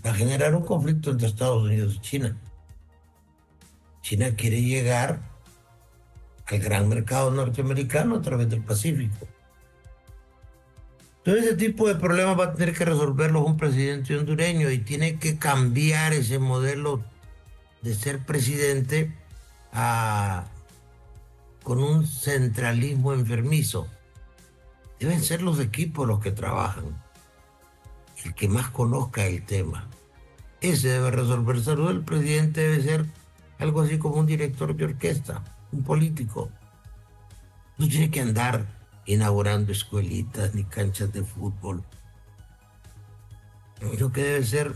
Va a generar un conflicto entre Estados Unidos y China. China quiere llegar al gran mercado norteamericano a través del Pacífico. Todo ese tipo de problemas va a tener que resolverlos un presidente hondureño, y tiene que cambiar ese modelo de ser presidente con un centralismo enfermizo. Deben ser los equipos los que trabajan, el que más conozca el tema. Ese debe resolver salud. El presidente debe ser algo así como un director de orquesta, un político. No tiene que andar inaugurando escuelitas ni canchas de fútbol. Creo que debe ser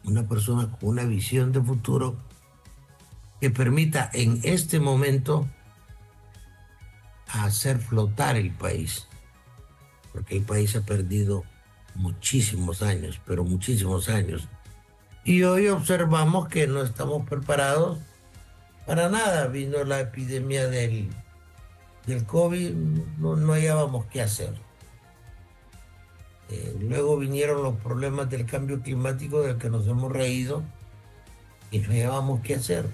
una persona con una visión de futuro que permita en este momento hacer flotar el país, porque el país ha perdido muchísimos años, pero muchísimos años. Y hoy observamos que no estamos preparados para nada. Vino la epidemia del COVID, no hallábamos qué hacer. Luego vinieron los problemas del cambio climático, del que nos hemos reído, y no hallábamos qué hacer.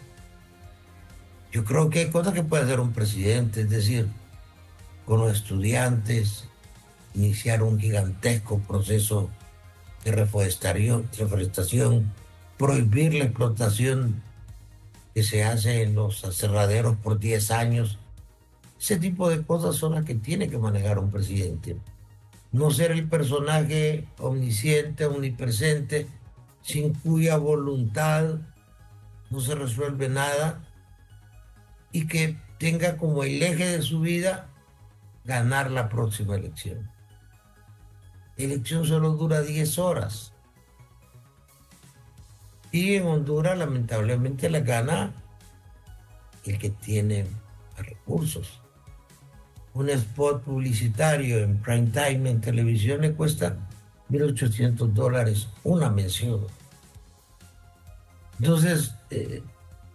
Yo creo que hay cosas que puede hacer un presidente, es decir, con los estudiantes, iniciar un gigantesco proceso de reforestación, prohibir la explotación que se hace en los aserraderos por 10 años. Ese tipo de cosas son las que tiene que manejar un presidente. No ser el personaje omnisciente, omnipresente, sin cuya voluntad no se resuelve nada, y que tenga como el eje de su vida ganar la próxima elección. La elección solo dura 10 horas. Y en Honduras, lamentablemente, la gana el que tiene recursos. un spot publicitario en prime time en televisión le cuesta $1,800 una mención. Entonces,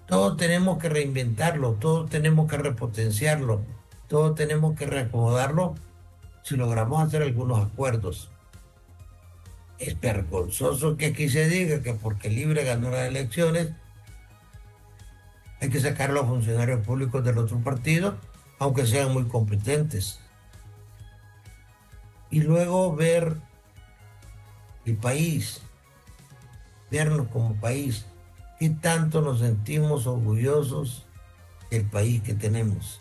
todo tenemos que reinventarlo, todo tenemos que repotenciarlo, todo tenemos que reacomodarlo si logramos hacer algunos acuerdos. Es vergonzoso que aquí se diga que porque Libre ganó las elecciones hay que sacar a los funcionarios públicos del otro partido, aunque sean muy competentes. Y luego ver el país, vernos como país, qué tanto nos sentimos orgullosos del país que tenemos.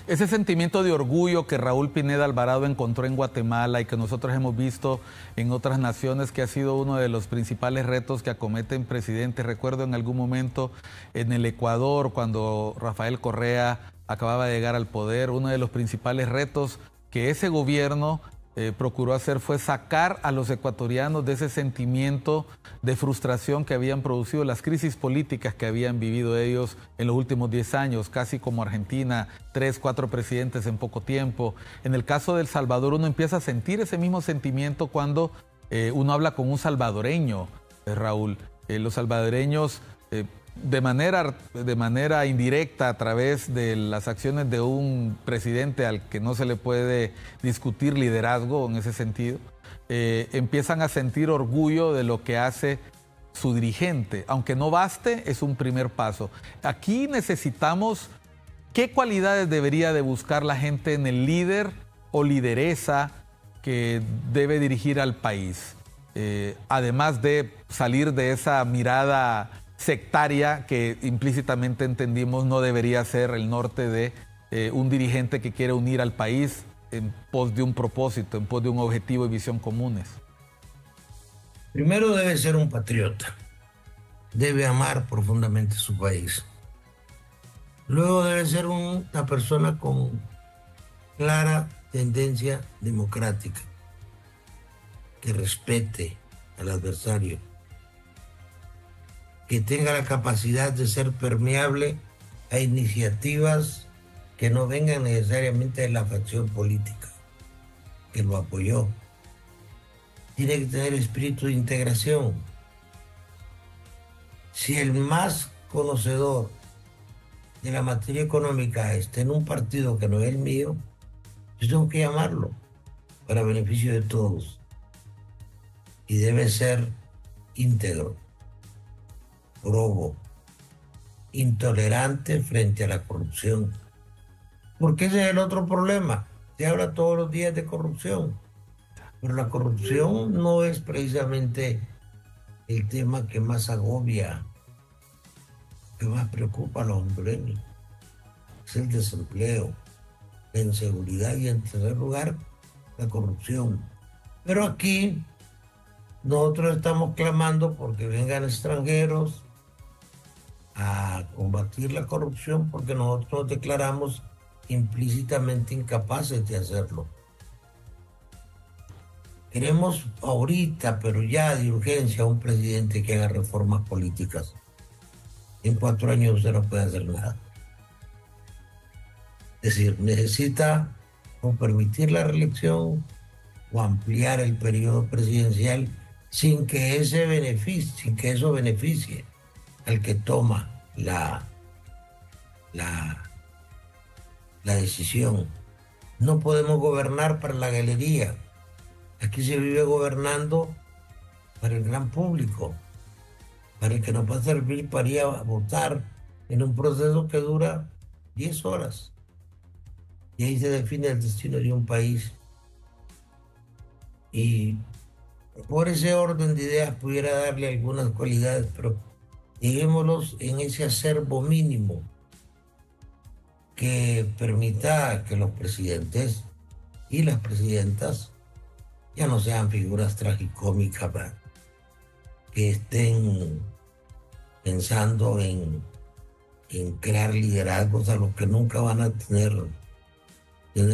Ese sentimiento de orgullo que Raúl Pineda Alvarado encontró en Guatemala y que nosotros hemos visto en otras naciones, que ha sido uno de los principales retos que acometen presidentes. Recuerdo en algún momento en el Ecuador, cuando Rafael Correa acababa de llegar al poder, uno de los principales retos que ese gobierno procuró hacer fue sacar a los ecuatorianos de ese sentimiento de frustración que habían producido las crisis políticas que habían vivido ellos en los últimos 10 años, casi como Argentina, 3, 4 presidentes en poco tiempo. En el caso de El Salvador uno empieza a sentir ese mismo sentimiento cuando uno habla con un salvadoreño, Raúl. Los salvadoreños de manera indirecta, a través de las acciones de un presidente al que no se le puede discutir liderazgo en ese sentido, empiezan a sentir orgullo de lo que hace su dirigente. Aunque no baste, es un primer paso. Aquí necesitamos, ¿qué cualidades debería de buscar la gente en el líder o lideresa que debe dirigir al país? Además de salir de esa mirada sectaria que implícitamente entendimos no debería ser el norte de un dirigente que quiere unir al país en pos de un propósito, en pos de un objetivo y visión comunes. Primero debe ser un patriota, debe amar profundamente su país. Luego debe ser una persona con clara tendencia democrática, que respete al adversario, que tenga la capacidad de ser permeable a iniciativas que no vengan necesariamente de la facción política que lo apoyó. Tiene que tener espíritu de integración. Si el más conocedor de la materia económica está en un partido que no es el mío, yo tengo que llamarlo para beneficio de todos. Y debe ser íntegro, probo, intolerante frente a la corrupción. Porque ese es el otro problema. Se habla todos los días de corrupción, pero la corrupción no es precisamente el tema que más agobia, que más preocupa a los hondureños. Es el desempleo, la inseguridad y, en tercer lugar, la corrupción. Pero aquí nosotros estamos clamando porque vengan extranjeros a combatir la corrupción, porque nosotros nos declaramos implícitamente incapaces de hacerlo. Queremos ahorita, pero ya de urgencia, un presidente que haga reformas políticas. En 4 años usted no puede hacer nada. Es decir, necesita o permitir la reelección o ampliar el periodo presidencial sin que eso beneficie al que toma la decisión. No podemos gobernar para la galería. Aquí se vive gobernando para el gran público, para el que nos va a servir para ir a votar en un proceso que dura 10 horas. Y ahí se define el destino de un país. Y por ese orden de ideas pudiera darle algunas cualidades, pero dejémoslos en ese acervo mínimo que permita que los presidentes y las presidentas ya no sean figuras tragicómicas, que estén pensando en crear liderazgos a los que nunca van a tener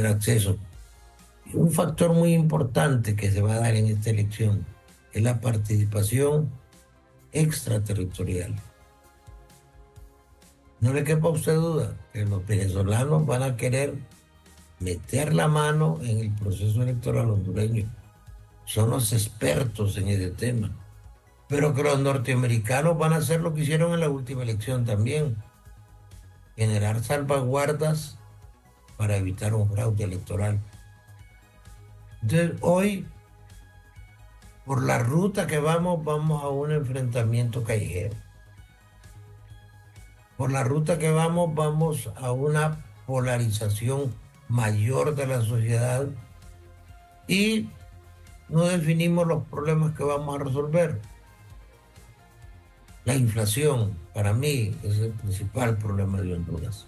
acceso. Y un factor muy importante que se va a dar en esta elección es la participación extraterritorial. No le quepa a usted duda que los venezolanos van a querer meter la mano en el proceso electoral hondureño. Son los expertos en ese tema. Pero que los norteamericanos van a hacer lo que hicieron en la última elección también. Generar salvaguardas para evitar un fraude electoral. Entonces, hoy, por la ruta que vamos a un enfrentamiento callejero. Por la ruta que vamos a una polarización mayor de la sociedad y no definimos los problemas que vamos a resolver. La inflación, para mí, es el principal problema de Honduras.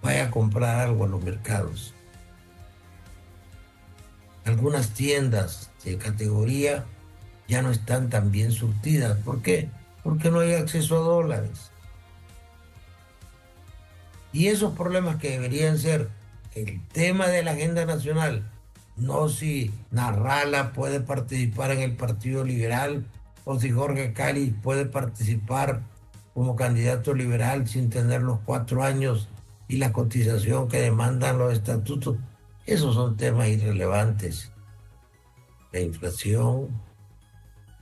Vaya a comprar algo a los mercados. Algunas tiendas de categoría ya no están tan bien surtidas. ¿Por qué? Porque no hay acceso a dólares. Y esos problemas que deberían ser el tema de la agenda nacional, no si Narrala puede participar en el Partido Liberal o si Jorge Cali puede participar como candidato liberal sin tener los 4 años y la cotización que demandan los estatutos. Esos son temas irrelevantes. La inflación,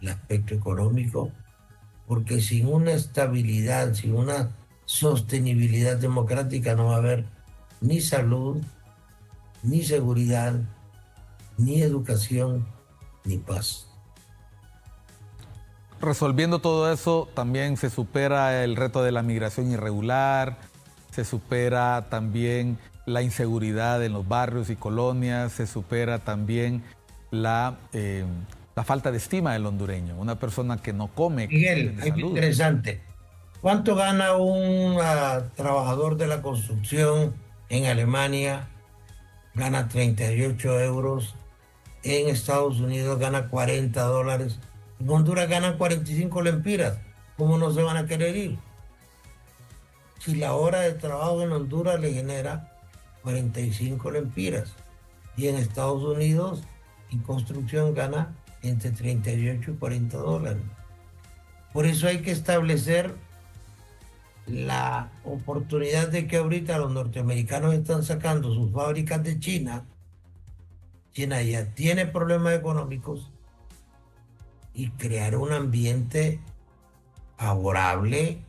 el aspecto económico, porque sin una estabilidad, sin una sostenibilidad democrática no va a haber ni salud, ni seguridad, ni educación, ni paz. Resolviendo todo eso, también se supera el reto de la migración irregular, se supera también la inseguridad en los barrios y colonias, se supera también la falta de estima del hondureño, una persona que no come. Miguel, es interesante. ¿Cuánto gana un trabajador de la construcción en Alemania? Gana 38 euros. En Estados Unidos gana $40. En Honduras ganan 45 lempiras. ¿Cómo no se van a querer ir? Si la hora de trabajo en Honduras le genera 45 lempiras. Y en Estados Unidos, en construcción, gana entre 38 y $40. Por eso hay que establecer la oportunidad de que ahorita los norteamericanos están sacando sus fábricas de China. China ya tiene problemas económicos y crear un ambiente favorable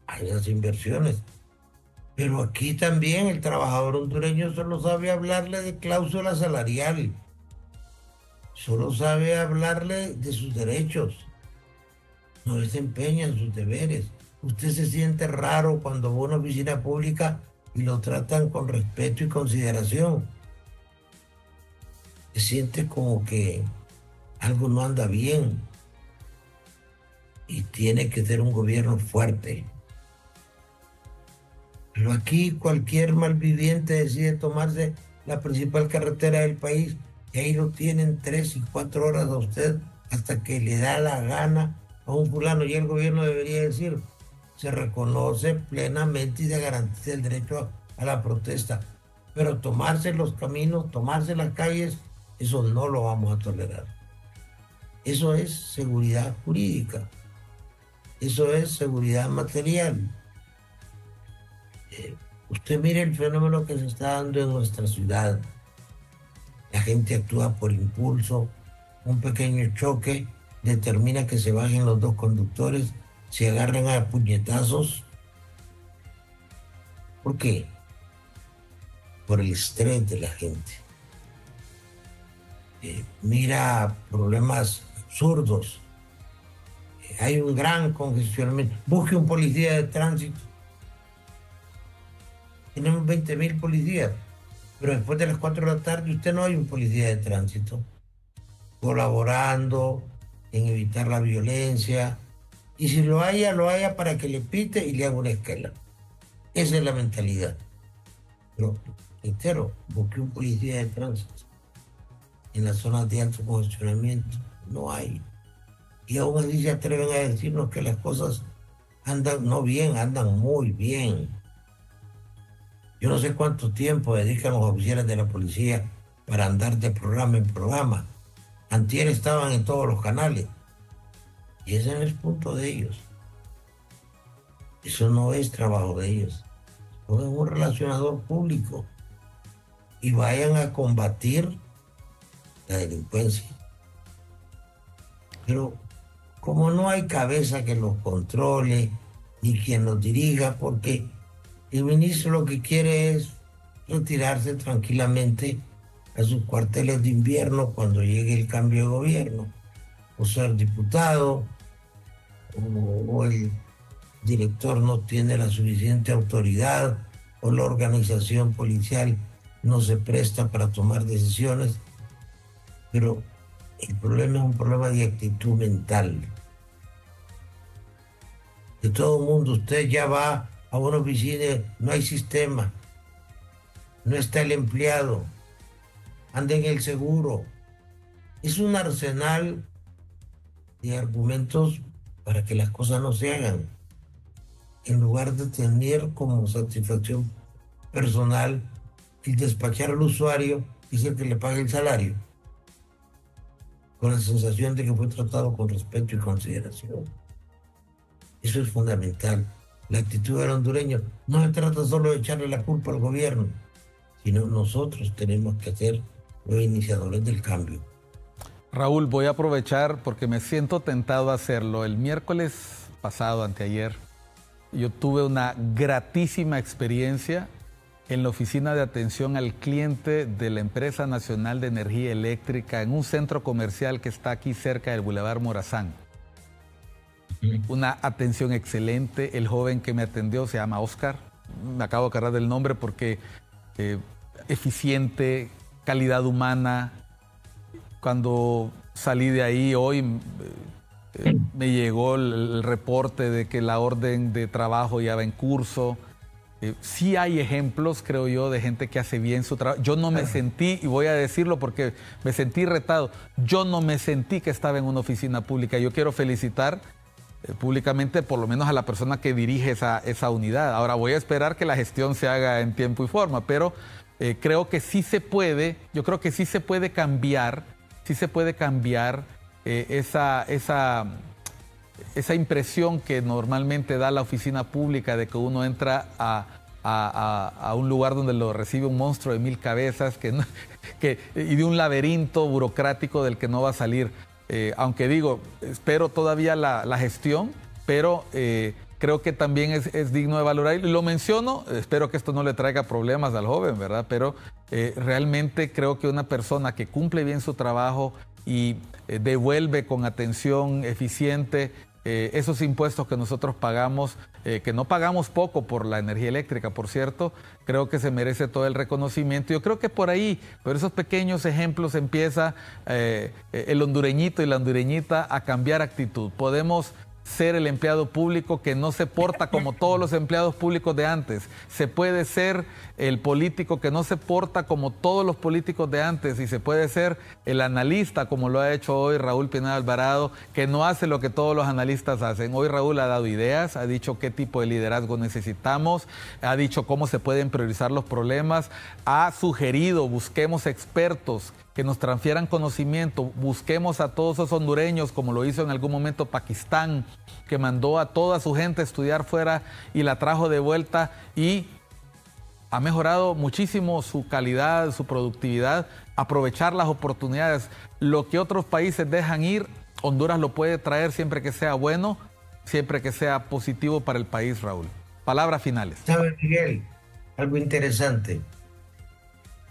a esas inversiones. Pero aquí también el trabajador hondureño solo sabe hablarle de cláusula salarial, solo sabe hablarle de sus derechos, no desempeña sus deberes. Usted se siente raro cuando va a una oficina pública y lo tratan con respeto y consideración. Se siente como que algo no anda bien y tiene que ser un gobierno fuerte. Pero aquí cualquier malviviente decide tomarse la principal carretera del país y ahí lo tienen 3 y 4 horas a usted hasta que le da la gana a un fulano. Y el gobierno debería decir, se reconoce plenamente y se garantiza el derecho a la protesta. Pero tomarse los caminos, tomarse las calles, eso no lo vamos a tolerar. Eso es seguridad jurídica. Eso es seguridad material. Usted mire el fenómeno que se está dando en nuestra ciudad. La gente actúa por impulso. Un pequeño choque determina que se bajen los 2 conductores, se agarran a puñetazos. ¿Por qué? Por el estrés de la gente. Mira problemas absurdos. Hay un gran congestionamiento. Busque un policía de tránsito. Tenemos 20.000 policías, pero después de las 4 de la tarde usted no hay un policía de tránsito colaborando en evitar la violencia. Y si lo haya para que le pite y le haga una esquela. Esa es la mentalidad. Pero, reitero, busque un policía de tránsito. En las zonas de alto congestionamiento no hay. Y aún así se atreven a decirnos que las cosas andan no bien, andan muy bien. Yo no sé cuánto tiempo dedican los oficiales de la policía para andar de programa en programa. Antier estaban en todos los canales. Y ese no es punto de ellos. Eso no es trabajo de ellos. Son un relacionador público. y vayan a combatir la delincuencia. Pero como no hay cabeza que los controle ni quien los dirija, porque el ministro lo que quiere es retirarse tranquilamente a sus cuarteles de invierno cuando llegue el cambio de gobierno, o ser diputado, o el director no tiene la suficiente autoridad, o la organización policial no se presta para tomar decisiones. Pero el problema es un problema de actitud mental. De todo mundo, usted ya va a una oficina, no hay sistema, no está el empleado, anda en el seguro. Es un arsenal de argumentos para que las cosas no se hagan, en lugar de tener como satisfacción personal el despachar al usuario y ser que le pague el salario, con la sensación de que fue tratado con respeto y consideración. Eso es fundamental. La actitud del hondureño no se trata solo de echarle la culpa al gobierno, sino nosotros tenemos que ser los iniciadores del cambio. Raúl, voy a aprovechar porque me siento tentado a hacerlo. El miércoles pasado, anteayer, yo tuve una gratísima experiencia en la oficina de atención al cliente de la Empresa Nacional de Energía Eléctrica en un centro comercial que está aquí cerca del Boulevard Morazán. Una atención excelente. El joven que me atendió se llama Oscar. Me acabo de acordar del nombre porque eficiente, calidad humana. Cuando salí de ahí hoy me llegó el reporte de que la orden de trabajo ya va en curso. Sí hay ejemplos, creo yo, de gente que hace bien su trabajo. Yo no me sentí, y voy a decirlo porque me sentí retado, yo no me sentí que estaba en una oficina pública. Yo quiero felicitar públicamente por lo menos a la persona que dirige esa unidad. Ahora voy a esperar que la gestión se haga en tiempo y forma, pero creo que sí se puede, yo creo que sí se puede cambiar esa impresión que normalmente da la oficina pública de que uno entra a un lugar donde lo recibe un monstruo de 1000 cabezas y de un laberinto burocrático del que no va a salir. Aunque digo, espero todavía la gestión, pero creo que también es digno de valorar. Y lo menciono, espero que esto no le traiga problemas al joven, ¿verdad? Pero realmente creo que una persona que cumple bien su trabajo y devuelve con atención eficiente esos impuestos que nosotros pagamos, que no pagamos poco por la energía eléctrica, por cierto, creo que se merece todo el reconocimiento. Yo creo que por ahí, por esos pequeños ejemplos, empieza el hondureñito y la hondureñita a cambiar actitud. Podemos ser el empleado público que no se porta como todos los empleados públicos de antes. Se puede ser el político que no se porta como todos los políticos de antes, y se puede ser el analista, como lo ha hecho hoy Raúl Pineda Alvarado, que no hace lo que todos los analistas hacen. Hoy Raúl ha dado ideas, ha dicho qué tipo de liderazgo necesitamos, ha dicho cómo se pueden priorizar los problemas, ha sugerido busquemos expertos que nos transfieran conocimiento, busquemos a todos esos hondureños, como lo hizo en algún momento Pakistán, que mandó a toda su gente a estudiar fuera y la trajo de vuelta, y ha mejorado muchísimo su calidad, su productividad, aprovechar las oportunidades. Lo que otros países dejan ir, Honduras lo puede traer siempre que sea bueno, siempre que sea positivo para el país, Raúl. Palabras finales. ¿Sabe, Miguel? Algo interesante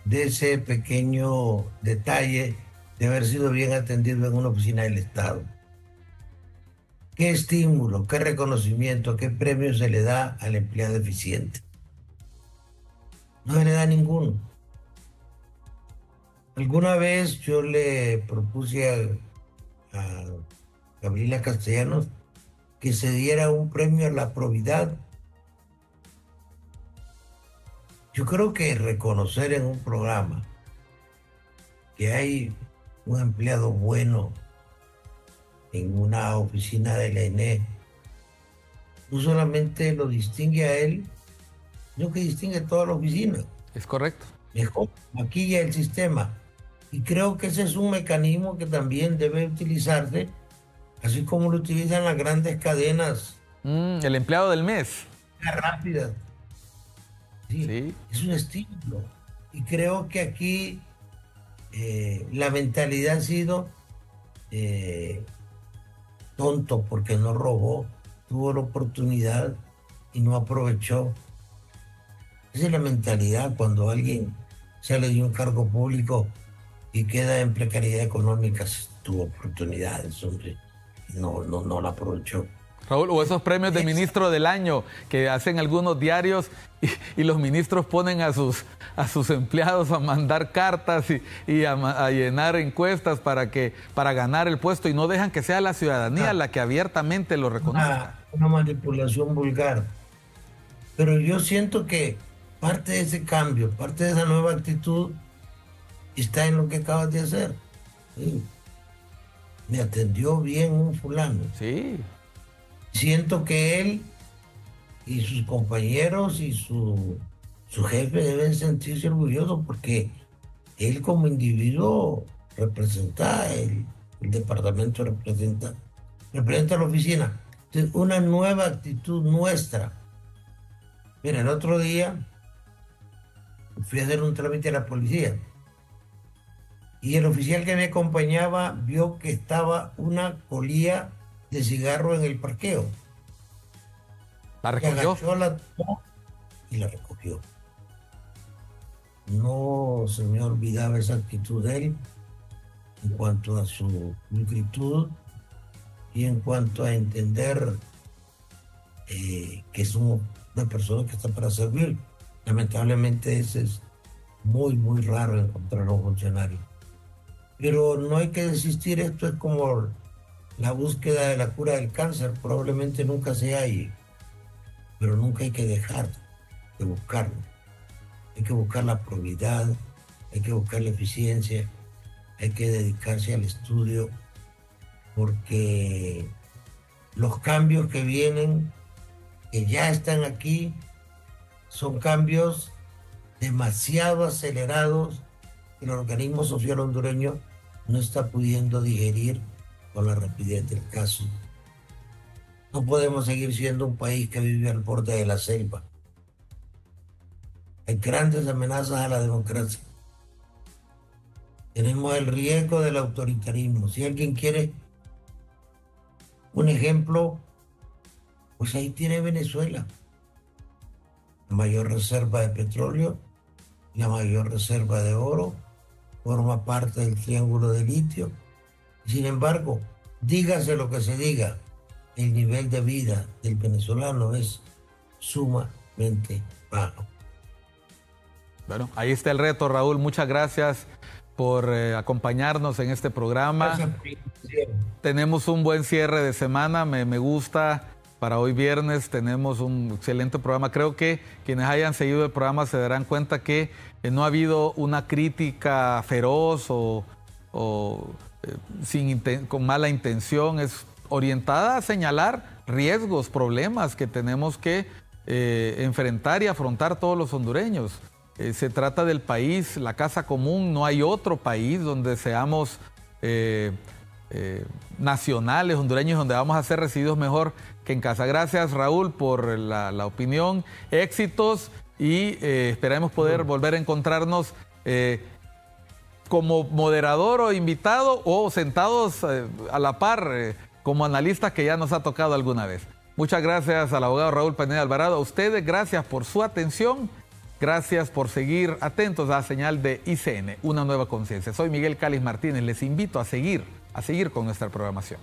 de ese pequeño detalle de haber sido bien atendido en una oficina del Estado. ¿Qué estímulo, qué reconocimiento, qué premio se le da al empleado eficiente? No se le da ninguno. Alguna vez yo le propuse a Gabriela Castellanos que se diera un premio a la probidad. Yo creo que reconocer en un programa que hay un empleado bueno en una oficina de la ENE no solamente lo distingue a él, sino que distingue a toda la oficina. Es correcto. Mejor maquilla el sistema. Y creo que ese es un mecanismo que también debe utilizarse, así como lo utilizan las grandes cadenas. El empleado del mes. Rápidas. Sí, sí. Es un estímulo. Y creo que aquí la mentalidad ha sido tonto porque no robó, tuvo la oportunidad y no aprovechó. Esa es la mentalidad cuando alguien sale de un cargo público y queda en precariedad económica. Tuvo oportunidades, hombre, no la aprovechó. Raúl, o esos premios de ministro del año que hacen algunos diarios y los ministros ponen a sus empleados a mandar cartas y a llenar encuestas para ganar el puesto y no dejan que sea la ciudadanía la que abiertamente lo reconozca. Una manipulación vulgar. Pero yo siento que parte de ese cambio, parte de esa nueva actitud está en lo que acabas de hacer. Sí. Me atendió bien un fulano. Sí. Siento que él y sus compañeros y su jefe deben sentirse orgullosos porque él como individuo representa el departamento, representa la oficina. Entonces, una nueva actitud nuestra. Mira, el otro día fui a hacer un trámite a la policía y el oficial que me acompañaba vio que estaba una colilla de cigarro en el parqueo. ¿La recogió? Y la recogió. No se me olvidaba esa actitud de él en cuanto a su pulcritud y en cuanto a entender que es una persona que está para servir. Lamentablemente ese es muy, muy raro encontrar a un funcionario. Pero no hay que desistir, esto es como la búsqueda de la cura del cáncer, probablemente nunca se halle, pero nunca hay que dejar de buscarlo. Hay que buscar la probidad, hay que buscar la eficiencia, hay que dedicarse al estudio, porque los cambios que vienen, que ya están aquí, son cambios demasiado acelerados que el organismo social hondureño no está pudiendo digerir con la rapidez del caso. No podemos seguir siendo un país que vive al borde de la selva. Hay grandes amenazas a la democracia. Tenemos el riesgo del autoritarismo. Si alguien quiere un ejemplo, pues ahí tiene Venezuela. La mayor reserva de petróleo, la mayor reserva de oro, forma parte del triángulo de litio. Sin embargo, dígase lo que se diga, el nivel de vida del venezolano es sumamente bajo. Bueno, ahí está el reto, Raúl. Muchas gracias por acompañarnos en este programa. Tenemos un buen cierre de semana, me gusta. Para hoy viernes tenemos un excelente programa. Creo que quienes hayan seguido el programa se darán cuenta que no ha habido una crítica feroz o con mala intención. Es orientada a señalar riesgos, problemas que tenemos que enfrentar y afrontar todos los hondureños. Se trata del país, la casa común. No hay otro país donde seamos nacionales, hondureños, donde vamos a ser recibidos mejor que en casa. Gracias, Raúl, por la opinión, éxitos y esperamos poder volver a encontrarnos como moderador o invitado o sentados a la par como analistas que ya nos ha tocado alguna vez. Muchas gracias al abogado Raúl Pineda Alvarado. A ustedes, gracias por su atención. Gracias por seguir atentos a la señal de ICN, Una Nueva Conciencia. Soy Miguel Cáliz Martínez. Les invito a seguir con nuestra programación.